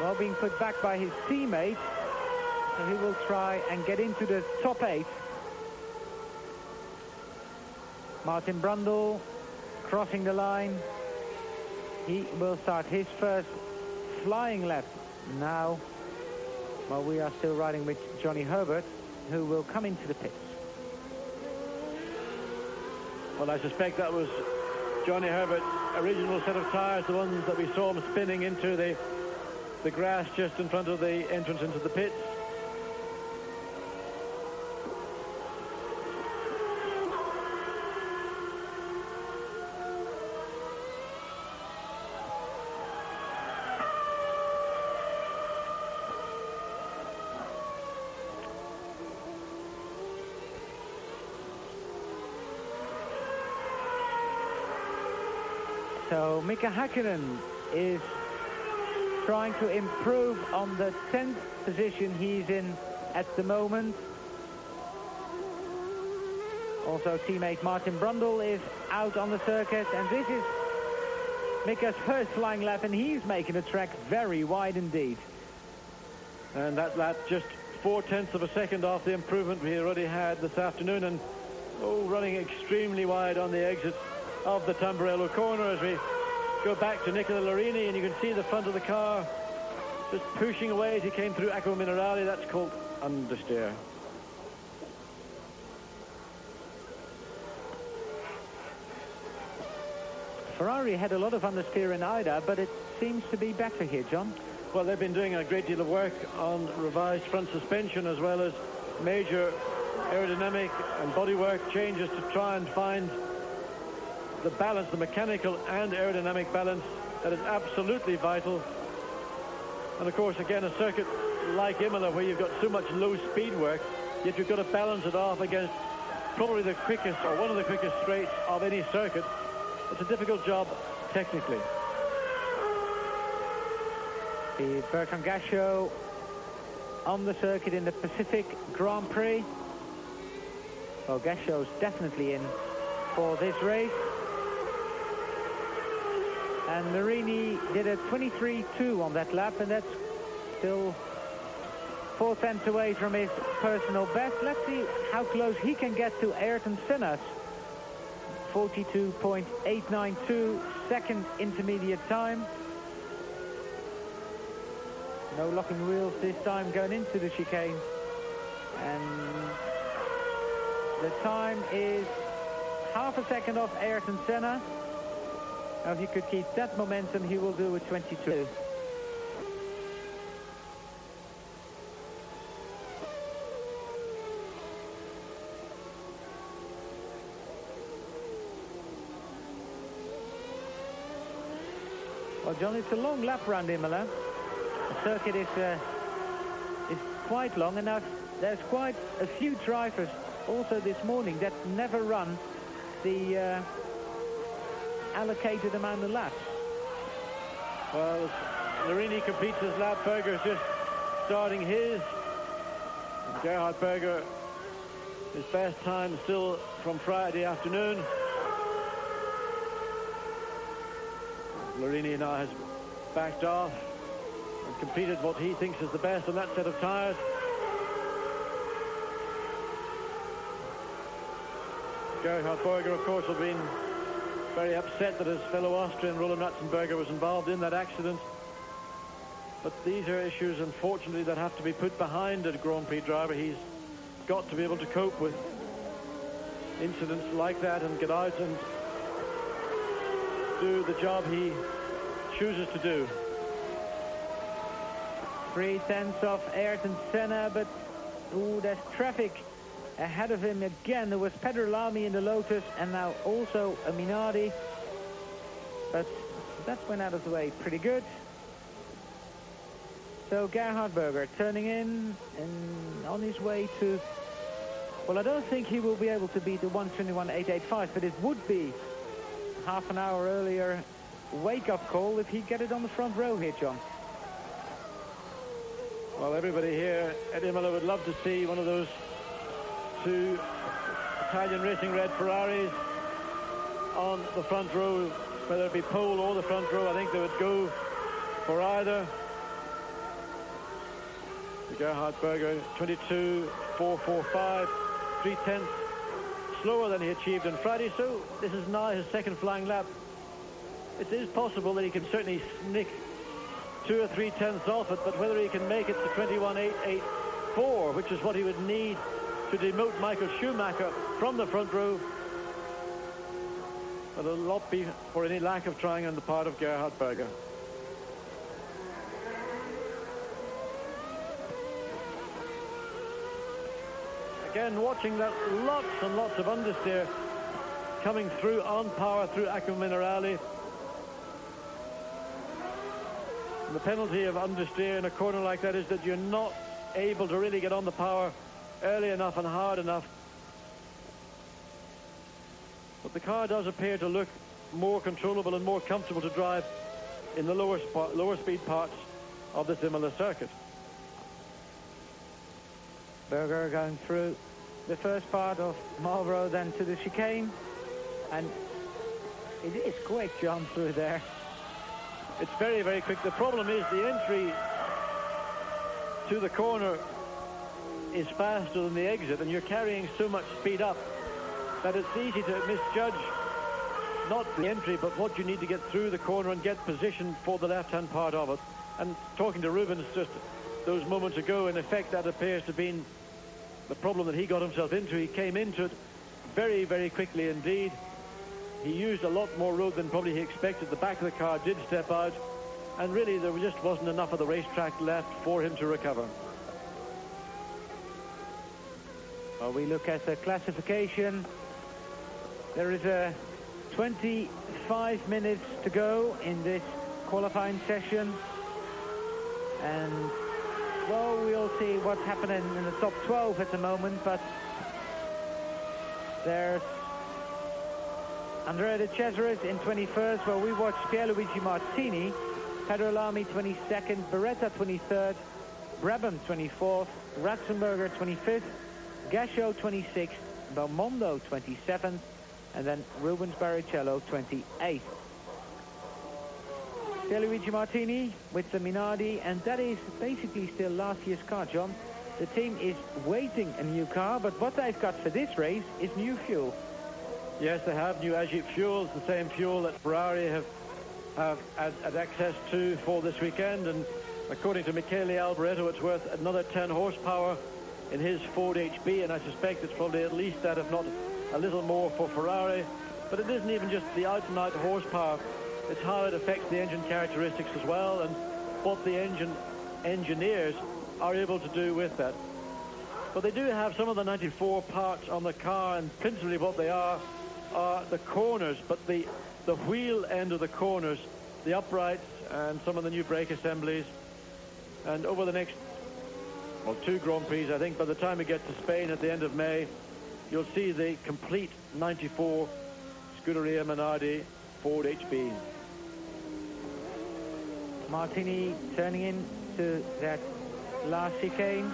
well, being put back by his teammate, so he will try and get into the top 8. Martin Brundle crossing the line. He will start his first flying lap now, while we are still riding with Johnny Herbert, who will come into the pits. Well, I suspect that was Johnny Herbert's original set of tyres, the ones that we saw him spinning into the grass just in front of the entrance into the pits. So Mika Häkkinen is trying to improve on the 10th position he's in at the moment. Also teammate Martin Brundle is out on the circuit, and this is Mika's first flying lap, and he's making the track very wide indeed. And that lap just 0.4 of a second off the improvement we already had this afternoon, and running extremely wide on the exit of the Tamburello corner as we go back to Nicola Larini, and you can see the front of the car just pushing away as he came through Acqua Minerale. That's called understeer. Ferrari had a lot of understeer in Ida, but it seems to be better here, John. Well, they've been doing a great deal of work on revised front suspension, as well as major aerodynamic and bodywork changes to try and find the balance, the mechanical and aerodynamic balance that is absolutely vital. And of course, again, a circuit like Imola, where you've got so much low speed work, yet you've got to balance it off against probably the quickest, or one of the quickest straights of any circuit. It's a difficult job technically. The Bertrand Gachot on the circuit in the Pacific Grand Prix. Well, Gachot's definitely in for this race. And Marini did a 23.2 on that lap, and that's still 4/10 away from his personal best. Let's see how close he can get to Ayrton Senna's 42.892 second intermediate time. No locking wheels this time going into the chicane. And the time is half a second off Ayrton Senna. Now, if he could keep that momentum, he will do a 22. Well, John, it's a long lap round Imola. The circuit is quite long, and there's quite a few drivers also this morning that never run the allocated amount of laps. Well, Marini completes his lap. Berger's just starting his. And Gerhard Berger, his best time still from Friday afternoon. Marini now has backed off and completed what he thinks is the best on that set of tyres. Gerhard Berger, of course, will be very upset that his fellow Austrian Roland Ratzenberger was involved in that accident. But these are issues, unfortunately, that have to be put behind a Grand Prix driver. He's got to be able to cope with incidents like that and get out and do the job he chooses to do. 3/10 off Ayrton Senna, but there's traffic ahead of him again. There was Pedro Lamy in the Lotus, and now also a Minardi, but that went out of the way pretty good. So Gerhard Berger turning in and on his way to, well, I don't think he will be able to beat the 1:21.885, but it would be half an hour earlier wake-up call if he'd get it on the front row here, John. Well, everybody here at Imola would love to see one of those two Italian Racing Red Ferraris on the front row, whether it be pole or the front row. I think they would go for either. The Gerhard Berger 22.445, 3/10 slower than he achieved on Friday, so this is now his second flying lap. It is possible that he can certainly snick 2 or 3/10 off it, but whether he can make it to 21.884, which is what he would need to demote Michael Schumacher from the front row, but a lot be for any lack of trying on the part of Gerhard Berger. Again, watching that, lots and lots of understeer coming through on power through Acqua Minerale. And the penalty of understeer in a corner like that is that you're not able to really get on the power early enough and hard enough. But the car does appear to look more controllable and more comfortable to drive in the lower speed parts of this Imola circuit. Berger going through the first part of Marlborough, then to the chicane, and it is quick, John, through there. It's very, very quick. The problem is the entry to the corner is faster than the exit, and you're carrying so much speed up that it's easy to misjudge not the entry but what you need to get through the corner and get positioned for the left-hand part of it. And talking to Rubens just those moments ago, in effect that appears to have been the problem that he got himself into. He came into it very, very quickly indeed. He used a lot more road than probably he expected. The back of the car did step out, and really there just wasn't enough of the racetrack left for him to recover. Well, we look at the classification. There is 25 minutes to go in this qualifying session, and well, we'll see what's happening in the top 12 at the moment, but There's Andrea De Cesaris in 21st, where we watched Pierluigi Martini, Pedro Lamy 22nd, Beretta 23rd, Brabham 24th, Ratzenberger 25th, Gasho 26th, Belmondo 27th, and then Rubens Barrichello 28th. Pierluigi Martini with the Minardi, and that is basically still last year's car, John. The team is waiting a new car, but what they've got for this race is new fuel. Yes, they have new Agip fuel. It's the same fuel that Ferrari have had access to for this weekend, and according to Michele Alboreto, it's worth another 10 horsepower in his Ford HB, and I suspect it's probably at least that, if not a little more, for Ferrari. But it isn't even just the out-and-out horsepower. It's how it affects the engine characteristics as well, and what the engineers are able to do with that. But they do have some of the 94 parts on the car, and principally what they are the corners, but the wheel end of the corners, the uprights, and some of the new brake assemblies. And over the next, well, 2 Grand Prix, I think, by the time we get to Spain at the end of May, you'll see the complete 94 Scuderia Minardi Ford HB. Martini turning in to that last chicane.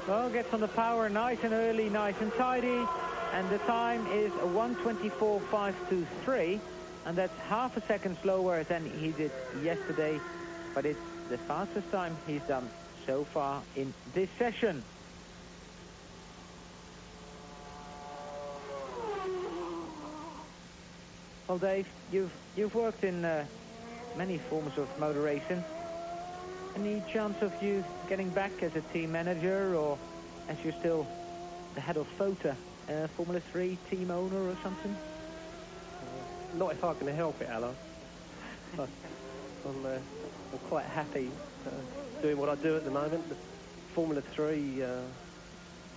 Well, gets on the power nice and early, nice and tidy, and the time is 1:24.523, and that's half a second slower than he did yesterday, but it's the fastest time he's done so far in this session. Well, Dave, you've worked in many forms of motor racing. Any chance of you getting back as a team manager, or as you're still the head of FOTA, Formula 3 team owner or something? Not if I can help it, Alan. I'm quite happy doing what I do at the moment. The Formula 3,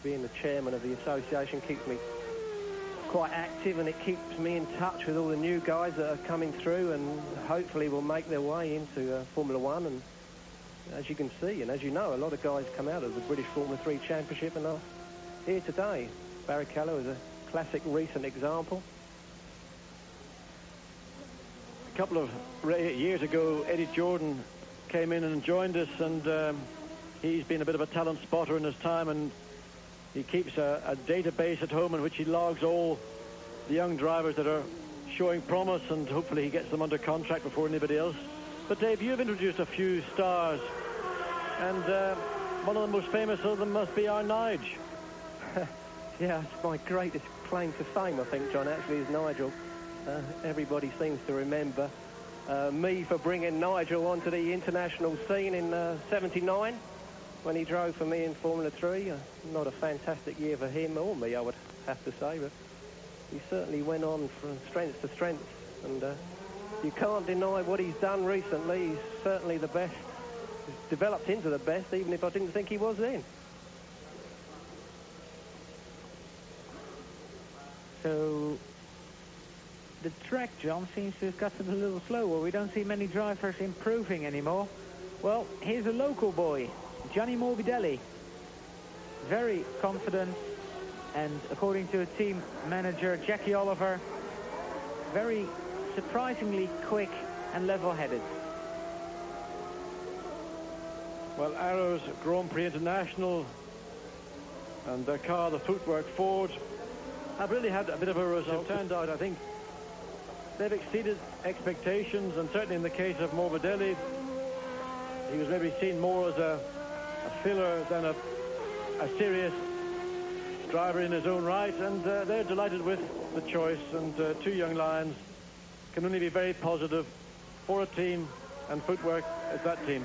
being the chairman of the association, keeps me quite active, and it keeps me in touch with all the new guys that are coming through and hopefully will make their way into Formula 1. And as you can see, and as you know, a lot of guys come out of the British Formula 3 Championship and are here today. Barrichello is a classic recent example. A couple of years ago, Eddie Jordan came in and joined us, and he's been a bit of a talent spotter in his time, and he keeps a database at home in which he logs all the young drivers that are showing promise, and hopefully he gets them under contract before anybody else. But Dave, you've introduced a few stars, and one of the most famous of them must be our Nige. Yeah, it's my greatest claim to fame, I think, John, actually, is Nigel. Everybody seems to remember me for bringing Nigel onto the international scene in '79 when he drove for me in Formula 3. Not a fantastic year for him or me, I would have to say, but he certainly went on from strength to strength, and you can't deny what he's done recently. He's certainly the best. He's developed into the best, even if I didn't think he was then. So the track, John, seems to have gotten a little slower. We don't see many drivers improving anymore. Well, here's a local boy, Gianni Morbidelli. Very confident, and according to team manager Jackie Oliver, very surprisingly quick and level-headed. Well, Arrow's Grand Prix International and their car, the Footwork Ford, have really had a bit of a result. It turned out, I think, they've exceeded expectations, and certainly in the case of Morbidelli, he was maybe seen more as a filler than a serious driver in his own right, and they're delighted with the choice, and 2 young lions can only be very positive for a team, and Footwork is that team.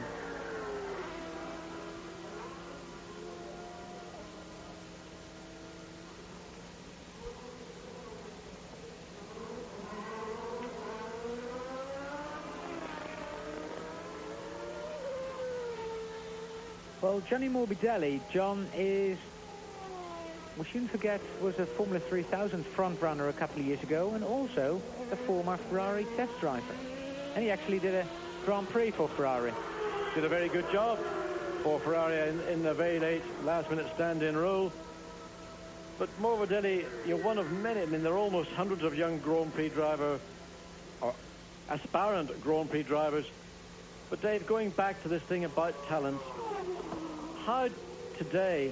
Well, Gianni Morbidelli, John, is, we shouldn't forget, was a Formula 3000 front runner a couple of years ago, and also a former Ferrari test driver. And he actually did a Grand Prix for Ferrari. Did a very good job for Ferrari in a very late last-minute stand-in role. But Morbidelli, you're one of many. I mean, there are almost hundreds of young Grand Prix drivers, or aspirant Grand Prix drivers. But Dave, going back to this thing about talent, how today,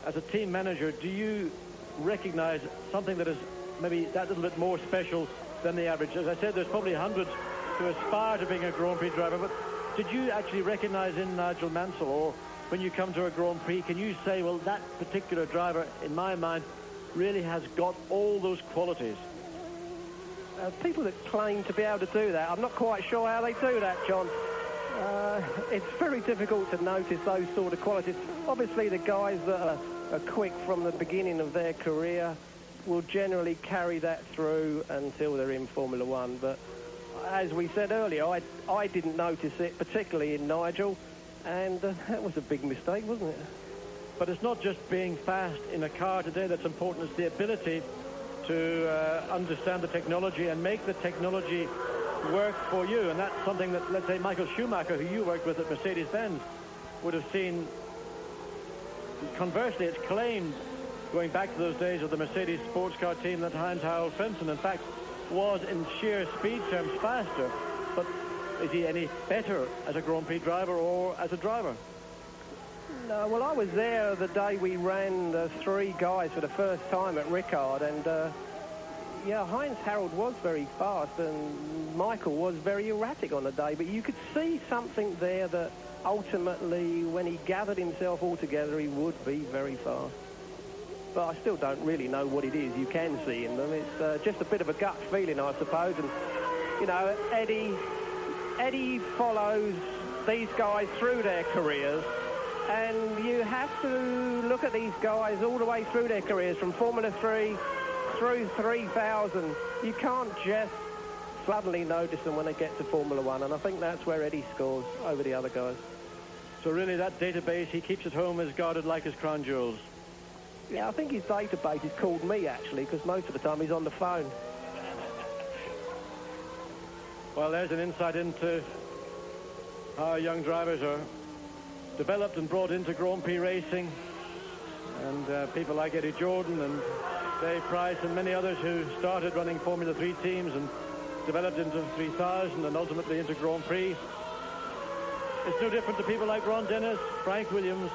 as a team manager, do you recognize something that is maybe that little bit more special than the average? As I said, there's probably hundreds who aspire to being a Grand Prix driver, but did you actually recognize in Nigel Mansell, or when you come to a Grand Prix, can you say, well, that particular driver, in my mind, really has got all those qualities? People that claim to be able to do that, I'm not quite sure how they do that, John. It's very difficult to notice those sort of qualities. Obviously, the guys that are quick from the beginning of their career will generally carry that through until they're in Formula One. But as we said earlier, I didn't notice it, particularly in Nigel, and that was a big mistake, wasn't it? But it's not just being fast in a car today that's important. It's the ability to understand the technology and make the technology work for you. And that's something that, let's say, Michael Schumacher, who you worked with at Mercedes-Benz, would have seen. Conversely, it's claimed, going back to those days of the Mercedes sports car team, that Heinz-Harald Frentzen, in fact, was in sheer speed terms faster. But is he any better as a Grand Prix driver or as a driver? No, well, I was there the day we ran the three guys for the first time at Ricard, and yeah, Heinz-Harald was very fast and Michael was very erratic on the day, but you could see something there that ultimately, when he gathered himself all together, he would be very fast. But I still don't really know what it is you can see in them. It's just a bit of a gut feeling, I suppose. And, you know, Eddie follows these guys through their careers, and you have to look at these guys all the way through their careers, from Formula 3 through 3000. You can't just suddenly notice them when they get to Formula 1, and I think that's where Eddie scores over the other guys. So really that database he keeps at home is guarded like his crown jewels. Yeah, I think his database is called me, actually, because most of the time he's on the phone. Well, there's an insight into how young drivers are developed and brought into Grand Prix racing. And people like Eddie Jordan and Dave Price and many others who started running Formula 3 teams and developed into 3000 and ultimately into Grand Prix. It's no different to people like Ron Dennis, Frank Williams,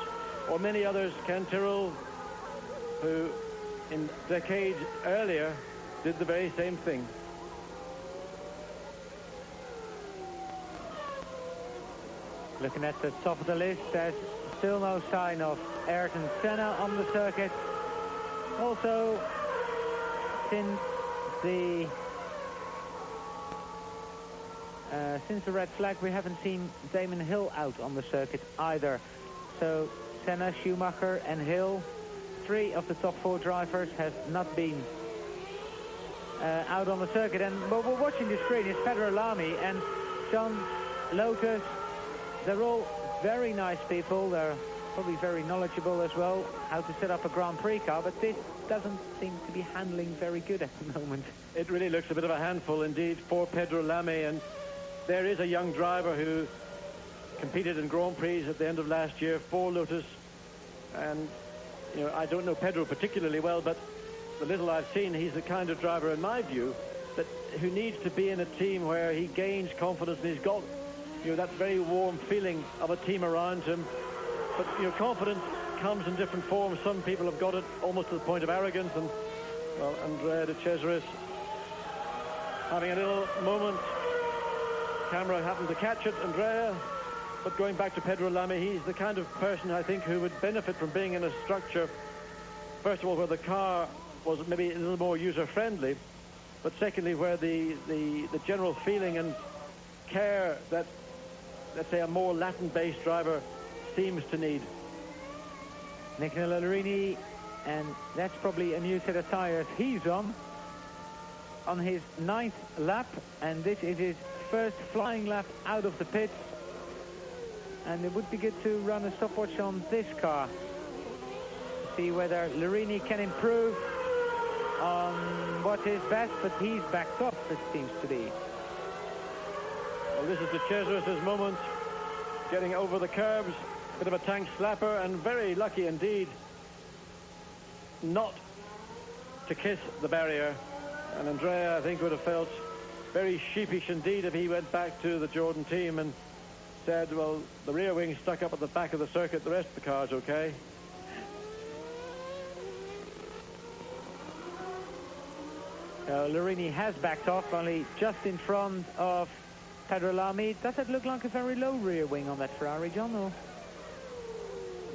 or many others, Ken Tyrrell, who in decades earlier did the very same thing. Looking at the top of the list, there's still no sign of Ayrton Senna on the circuit. Also, since the red flag, we haven't seen Damon Hill out on the circuit either. So Senna, Schumacher and Hill, three of the top four drivers, have not been out on the circuit. And what we're watching the screen is Pedro Lamy and John Lotus. They're all very nice people. They're probably very knowledgeable as well how to set up a Grand Prix car, but this doesn't seem to be handling very good at the moment. It really looks a bit of a handful indeed for Pedro Lamy, and there is a young driver who competed in Grand Prix at the end of last year for Lotus, and you know, I don't know Pedro particularly well, but the little I've seen, he's the kind of driver, in my view, that who needs to be in a team where he gains confidence, and he's got, you know, that very warm feeling of a team around him. But, you know, confidence comes in different forms. Some people have got it almost to the point of arrogance, and, well, Andrea de Cesaris having a little moment. Camera happened to catch it, Andrea. But going back to Pedro Lamy, he's the kind of person, I think, who would benefit from being in a structure, first of all, where the car was maybe a little more user-friendly, but secondly, where the general feeling and care that, let's say, a more Latin-based driver seems to need. Nicola Larini, and that's probably a new set of tires he's on his 9th lap, and this is his first flying lap out of the pits. And it would be good to run a stopwatch on this car to see whether Larini can improve on what is best, but he's backed off, it seems to be. Well, this is de Cesaris' moment, getting over the curbs, bit of a tank slapper, and very lucky indeed not to kiss the barrier. And Andrea, I think, would have felt very sheepish indeed if he went back to the Jordan team and said, well, the rear wing stuck up at the back of the circuit, the rest of the car's okay. Larini has backed off, only just in front of Pedro Lamy. Does it look like a very low rear wing on that Ferrari, John? Or?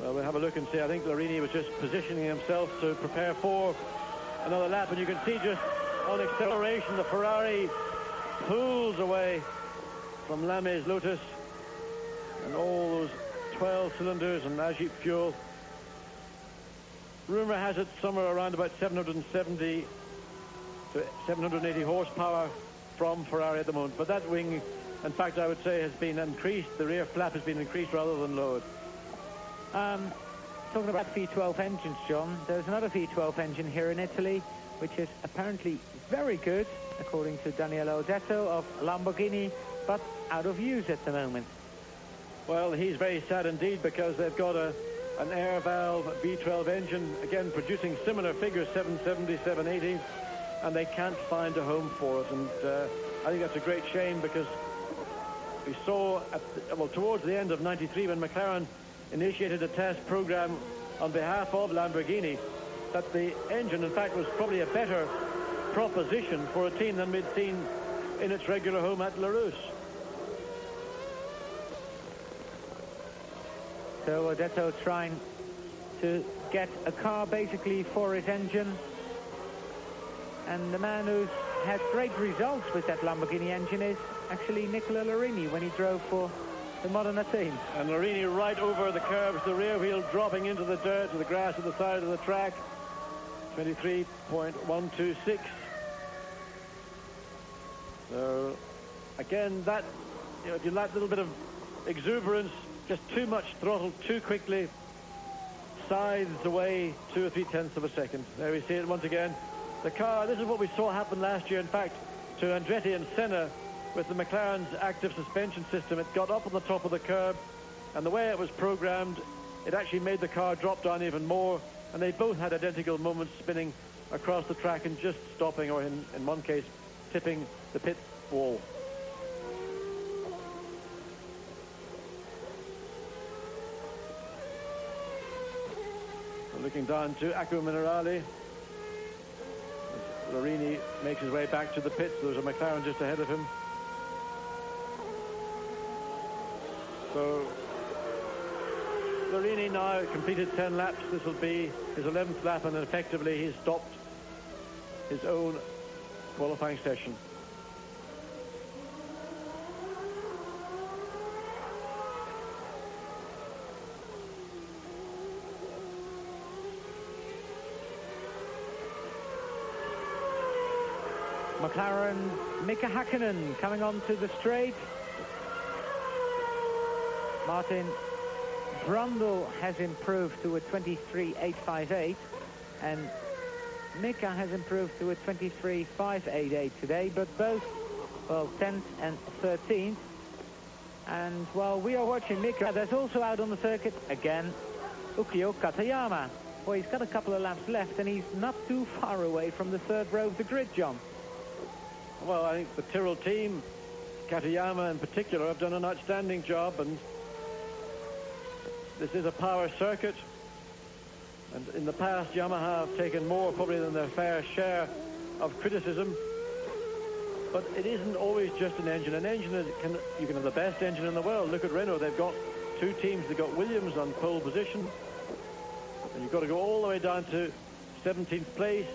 Well, we'll have a look and see. I think Larini was just positioning himself to prepare for another lap, and you can see just on acceleration the Ferrari pulls away from Lamy's Lotus, and all those 12 cylinders and Ajip fuel. Rumour has it somewhere around about 770 to 780 horsepower from Ferrari at the moment. But that wing, in fact, I would say has been increased. The rear flap has been increased rather than lowered. Talking about V12 engines, John, there's another V12 engine here in Italy, which is apparently very good, according to Daniele Odetto of Lamborghini, but out of use at the moment. Well, he's very sad indeed, because they've got an air valve V12 engine, again producing similar figures, 770, 780, and they can't find a home for it. And I think that's a great shame, because we saw towards the end of '93, when McLaren initiated a test program on behalf of Lamborghini, that the engine, in fact, was probably a better proposition for a team than we'd seen in its regular home at La Rousse. So Odetto trying to get a car basically for his engine, and the man who's had great results with that Lamborghini engine is actually Nicola Larini when he drove for the Modena team. And Larini right over the curbs, the rear wheel dropping into the dirt, to the grass at the side of the track. 23.126. So again, that, if you like a little bit of exuberance, just too much throttle too quickly, scythes away 2 or 3 tenths of a second. There we see it once again. The car, this is what we saw happen last year, in fact, to Andretti and Senna with the McLaren's active suspension system. It got up on the top of the curb, and the way it was programmed, it actually made the car drop down even more, and they both had identical moments, spinning across the track and just stopping, or in one case, tipping the pit wall. So looking down to Acqua Minerale, Larini makes his way back to the pits. There's a McLaren just ahead of him. So Larini now completed 10 laps. This will be his 11th lap, and effectively he's stopped his own qualifying session. McLaren, Mika Häkkinen coming onto the straight. Martin Brundle has improved to a 23.858, and Mika has improved to a 23.588 today, but both, well, 10th and 13th. And while we are watching Mika, there's also out on the circuit again Ukyo Katayama. Well, he's got a couple of laps left, and he's not too far away from the third row of the grid, John. Well, I think the Tyrrell team, Katayama in particular, have done an outstanding job, and this is a power circuit, and in the past Yamaha have taken more probably than their fair share of criticism, but it isn't always just an engine. An engine is, you can have the best engine in the world. Look at Renault. They've got 2 teams. They've got Williams on pole position, and you've got to go all the way down to 17th place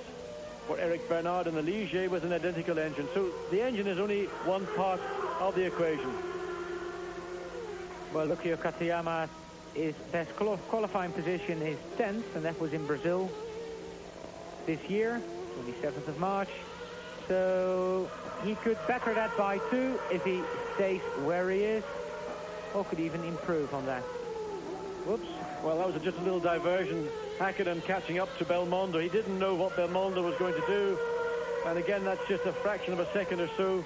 for Eric Bernard and the Ligier with an identical engine. So the engine is only one part of the equation. Well, Ukyo Katayama, his best qualifying position is 10th, and that was in Brazil this year, 27th of March. So he could better that by 2 if he stays where he is, or could even improve on that. Whoops. Well, that was just a little diversion. Häkkinen catching up to Belmondo. He didn't know what Belmondo was going to do, and again, that's just a fraction of a second or so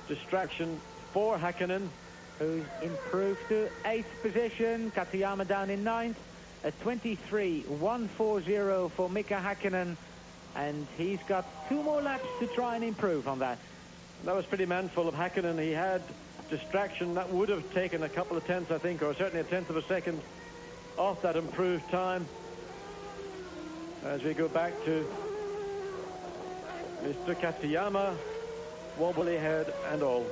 distraction for Häkkinen, who's improved to 8th position. Katayama down in 9th. A 23.140 for Mika Häkkinen and he's got 2 more laps to try and improve on that. That was pretty manful of Häkkinen. He had distraction. That would have taken a couple of tenths, I think, or certainly a tenth of a second off that improved time. As we go back to Mr. Katayama, wobbly head and all.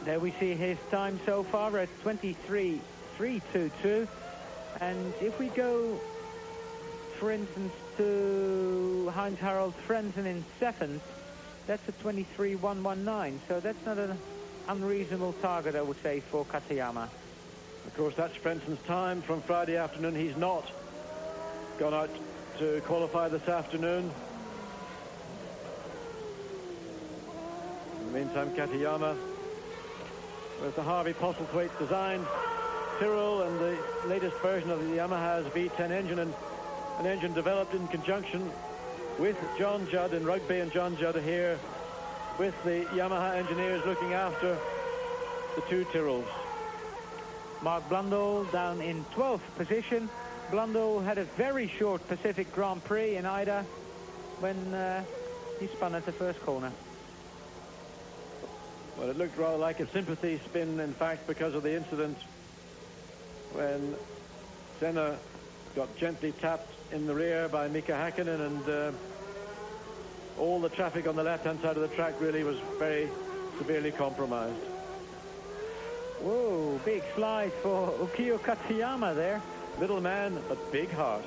There we see his time so far at 23.322. And if we go, for instance, to Heinz-Harald Frentzen in 7th, that's a 23.119. So that's not an unreasonable target, I would say, for Katayama. Of course, that's Frentzen's time from Friday afternoon. He's not gone out to qualify this afternoon. In the meantime, Katayama, with the Harvey Postlethwaite designed Tyrrell and the latest version of the Yamaha's V10 engine, and an engine developed in conjunction with John Judd in Rugby, and John Judd here with the Yamaha engineers looking after the 2 Tyrrells. Mark Blundell down in 12th position. Blundell had a very short Pacific Grand Prix in Ida when he spun at the first corner. Well, it looked rather like a sympathy spin, in fact, because of the incident when Senna got gently tapped in the rear by Mika Häkkinen, and all the traffic on the left-hand side of the track really was very severely compromised. Whoa, big slide for Ukio Katayama there. Little man, but big heart.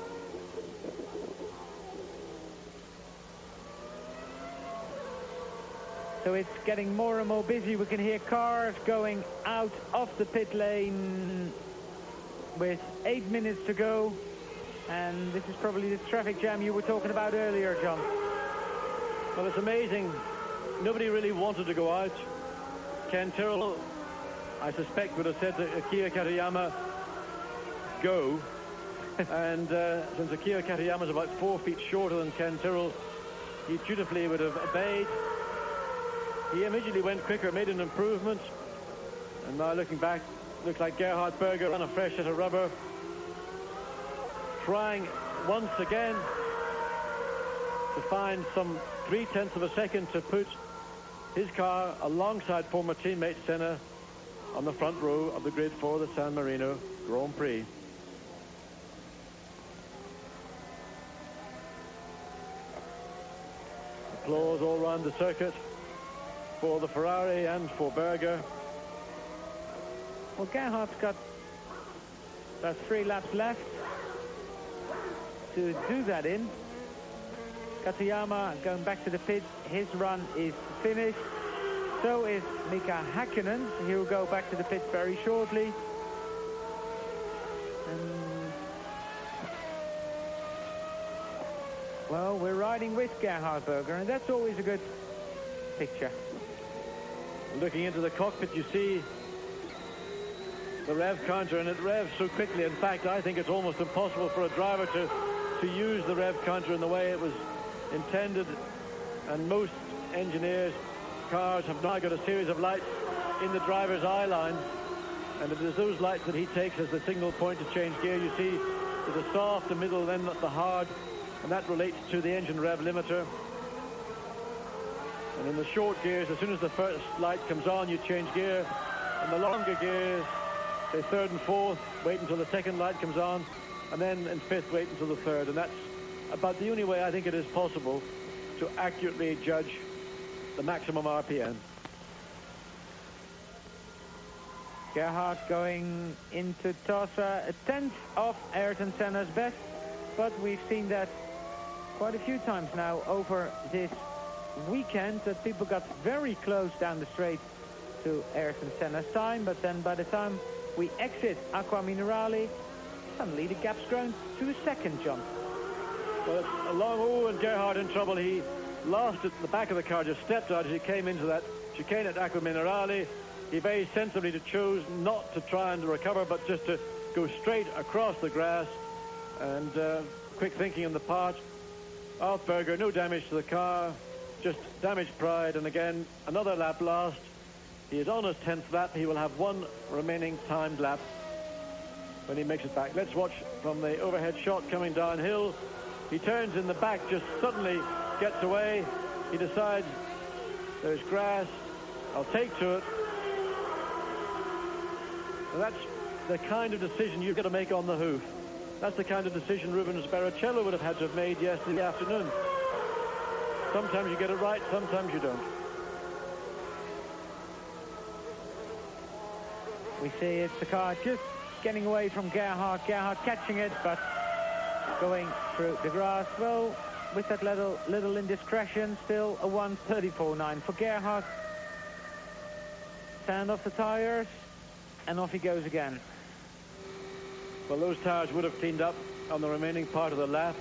So it's getting more and more busy. We can hear cars going out of the pit lane with 8 minutes to go. And this is probably the traffic jam you were talking about earlier, John. Well, it's amazing. Nobody really wanted to go out. Ken Tyrrell, I suspect, would have said to Akio Katayama, go. And since Akio Katayama is about 4 feet shorter than Ken Tyrrell, he dutifully would have obeyed. He immediately went quicker, made an improvement. And now looking back, looks like Gerhard Berger on a fresh set of rubber. Trying once again to find some 0.3 of a second to put his car alongside former teammate Senna on the front row of the grid for the San Marino Grand Prix. Applause all around the circuit for the Ferrari and for Berger. Well, Gerhard's got about 3 laps left to do that in. Katayama going back to the pit. His run is finished. So is Mika Häkkinen. He will go back to the pit very shortly. And well, we're riding with Gerhard Berger, and that's always a good picture. Looking into the cockpit, you see the rev counter, and it revs so quickly. In fact, I think it's almost impossible for a driver to use the rev counter in the way it was intended. And most engineers' cars have now got a series of lights in the driver's eye line, and it is those lights that he takes as the signal point to change gear. You see there's a soft, the middle, then the hard, and that relates to the engine rev limiter. And in the short gears, as soon as the first light comes on, you change gear. In the longer gears, say 3rd and 4th, wait until the second light comes on, and then in 5th, wait until the 3rd. And that's about the only way I think it is possible to accurately judge the maximum RPM. Gerhard going into Tosa, a 10th of Ayrton Senna's best, but we've seen that quite a few times now over this weekend, that people got very close down the straight to Ayrton Senna's time, but then by the time we exit Aqua Minerale, suddenly the gap's grown to a second, John. Well, it's a long, and Gerhard in trouble. He lost it. The back of the car just stepped out as he came into that chicane at Aqua Minerale. He very sensibly chose not to try and recover, but just to go straight across the grass. And quick thinking on the part of Berger. No damage to the car, just damaged pride. And again, another lap lost. He is on his 10th lap. He will have 1 remaining timed lap. when he makes it back. Let's watch from the overhead shot coming downhill. He turns in the back, just suddenly gets away. He decides there's grass, I'll take to it. And that's the kind of decision you've got to make on the hoof. That's the kind of decision Rubens Barrichello would have had to have made yesterday afternoon. Sometimes you get it right, sometimes you don't. We see it's the car just getting away from Gerhard. Gerhard catching it, but going through the grass. Well, with that little indiscretion, still a 1:34.9 for Gerhard. Sand off the tires, and off he goes again. Well, those tires would have cleaned up on the remaining part of the lap,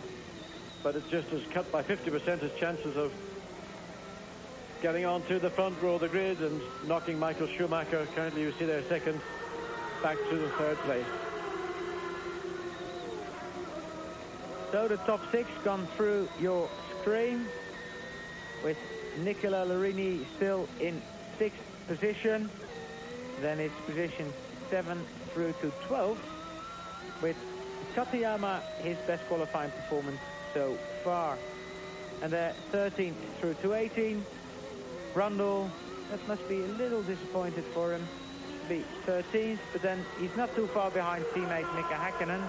but it just has cut by 50% his chances of getting onto the front row of the grid and knocking Michael Schumacher, currently you see there second, back to the third place. So the top six gone through your screen, with Nicola Larini still in 6th position. Then it's position 7 through to 12, with Katayama his best qualifying performance so far. And they're 13 through to 18. Brundle, that must be a little disappointed for him to be 13th, but then he's not too far behind teammate Mika Häkkinen.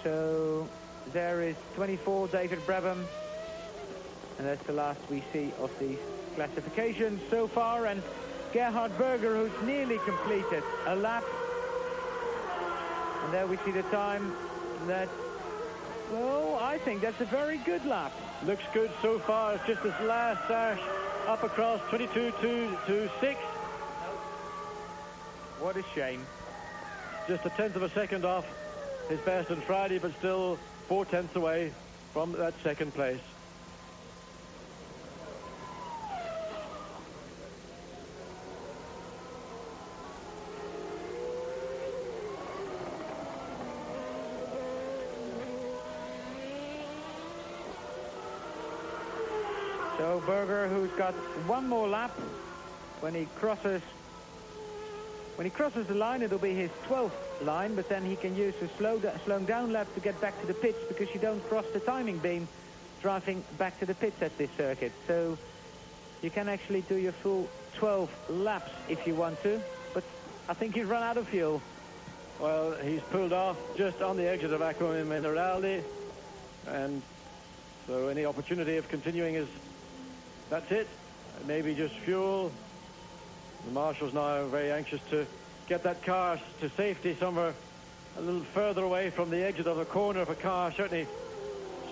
So there is 24, David Brabham, and that's the last we see of these classifications so far. And Gerhard Berger, who's nearly completed a lap, and there we see the time. That, well, I think that's a very good lap. Looks good so far. It's just this last dash up across 22.226. What a shame. Just a tenth of a second off his best on Friday, but still 4/10 away from that second place. So Berger, who's got one more lap, when he crosses the line, it'll be his 12th line, but then he can use a slowing down lap to get back to the pits, because you don't cross the timing beam driving back to the pits at this circuit. So you can actually do your full 12 laps if you want to, but I think he's run out of fuel. Well, he's pulled off just on the exit of Acqua Minerale, and so any opportunity of continuing is, that's it. Maybe just fuel. The marshals now are very anxious to get that car to safety somewhere a little further away from the exit of the corner. If a car certainly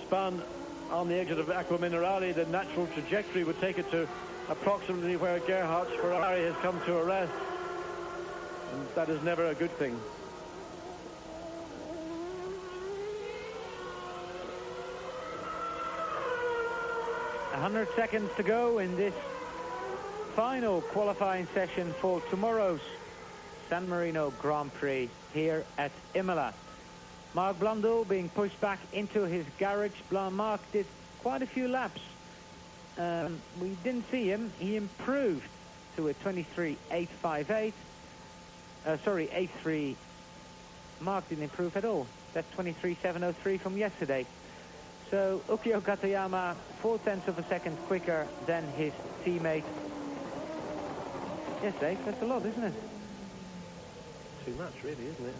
spun on the exit of Acqua Minerale, the natural trajectory would take it to approximately where Gerhardt's Ferrari has come to a rest, and that is never a good thing. A 100 seconds to go in this final qualifying session for tomorrow's San Marino Grand Prix here at Imola. Mark Blundell being pushed back into his garage. Mark did quite a few laps. We didn't see him. He improved to a 23.858. Sorry, 8.3. Mark didn't improve at all. That's 23.703 from yesterday. So Ukyo Katayama 0.4 of a second quicker than his teammate. Yes, Dave, that's a lot, isn't it? Too much, really, isn't it?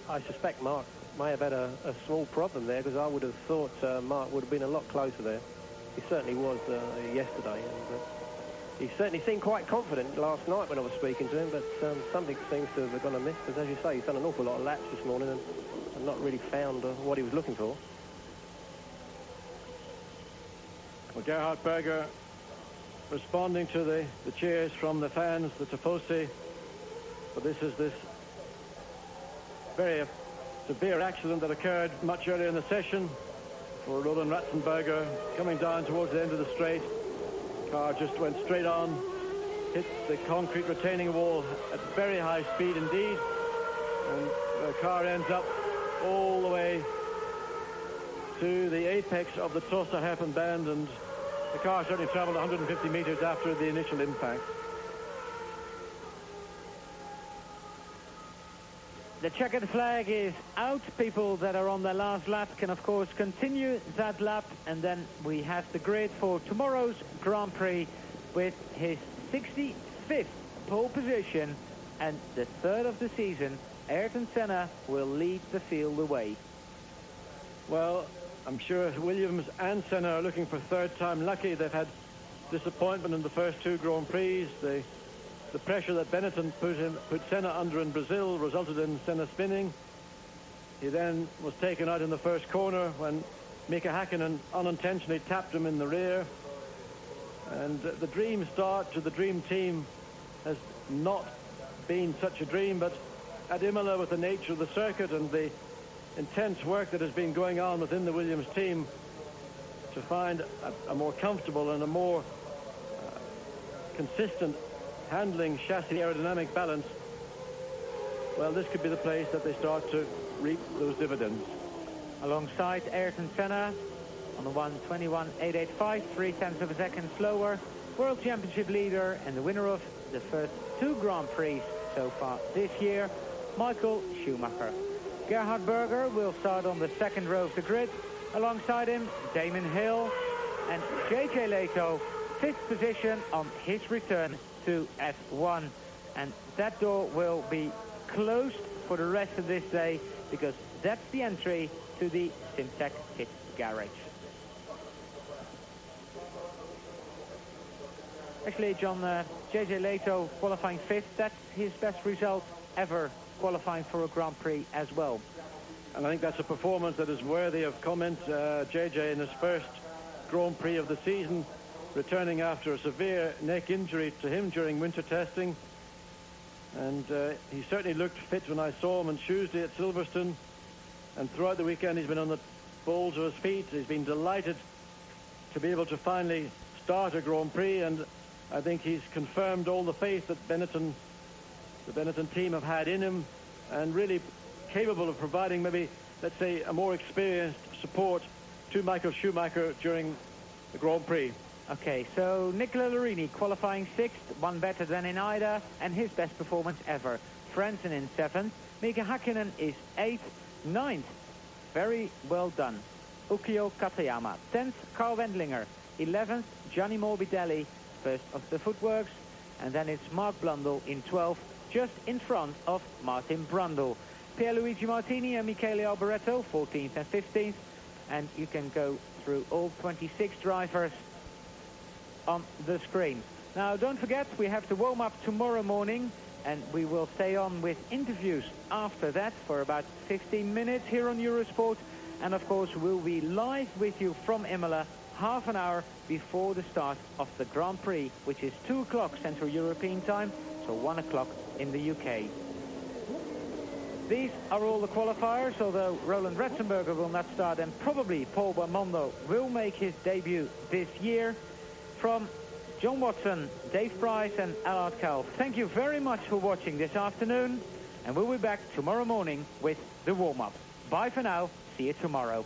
I suspect Mark may have had a small problem there, because I would have thought Mark would have been a lot closer there. He certainly was yesterday, and he certainly seemed quite confident last night when I was speaking to him, but something seems to have gone amiss, because as you say, he's done an awful lot of laps this morning and not really found what he was looking for. Well, Gerhard Berger responding to the cheers from the fans, the Tifosi. But this is this very severe accident that occurred much earlier in the session for Roland Ratzenberger, coming down towards the end of the straight. Car just went straight on, hit the concrete retaining wall at very high speed indeed, and the car ends up all the way to the apex of the Tosa hairpin bend, and the car certainly traveled 150 meters after the initial impact. the checkered flag is out. People that are on their last lap can, of course, continue that lap. And then we have the grid for tomorrow's Grand Prix with his 65th pole position and the 3rd of the season. Ayrton Senna will lead the field away. Well, I'm sure Williams and Senna are looking for third time lucky. They've had disappointment in the first 2 Grand Prix. The pressure that Benetton put Senna under in Brazil resulted in Senna spinning. He then was taken out in the first corner when Mika Häkkinen unintentionally tapped him in the rear. And the dream start to the dream team has not been such a dream, but at Imola, with the nature of the circuit and the intense work that has been going on within the Williams team to find a more comfortable and a more consistent handling chassis aerodynamic balance, well, this could be the place that they start to reap those dividends. Alongside Ayrton Senna on the 1:21.885, 0.3 of a second slower, World Championship leader and the winner of the first 2 Grand Prix so far this year, Michael Schumacher. Gerhard Berger will start on the 2nd row of the grid. Alongside him, Damon Hill and JJ Lehto, 5th position on his return to F1. And that door will be closed for the rest of this day because that's the entry to the Simtek pit garage. Actually, John, JJ Lehto qualifying 5th, that's his best result ever qualifying for a Grand Prix as well. And I think that's a performance that is worthy of comment. JJ in his first Grand Prix of the season, returning after a severe neck injury to him during winter testing. And he certainly looked fit when I saw him on Tuesday at Silverstone. And throughout the weekend he's been on the balls of his feet. He's been delighted to be able to finally start a Grand Prix, and I think he's confirmed all the faith that the Benetton team have had in him, and really capable of providing maybe, let's say, a more experienced support to Michael Schumacher during the Grand Prix. Okay, so Nicola Larini qualifying 6th, one better than in Ida, and his best performance ever. Frentzen in 7th, Mika Häkkinen is 8th, 9th, very well done, Ukio Katayama. 10th, Carl Wendlinger. 11th, Gianni Morbidelli, first of the footworks, and then it's Mark Blundell in 12th, just in front of Martin Brundle. Pierluigi Martini and Michele Alboreto, 14th and 15th, and you can go through all 26 drivers on the screen. Now, don't forget, we have to warm up tomorrow morning, and we will stay on with interviews after that for about 15 minutes here on Eurosport. And of course, we'll be live with you from Imola half an hour before the start of the Grand Prix, which is 2 o'clock Central European time, so 1 o'clock in the UK. These are all the qualifiers, although Roland Ratzenberger will not start, and probably Paul Belmondo will make his debut this year. From John Watson, Dave Price and Allard Kalf, thank you very much for watching this afternoon, and we'll be back tomorrow morning with the warm-up. Bye for now. See you tomorrow.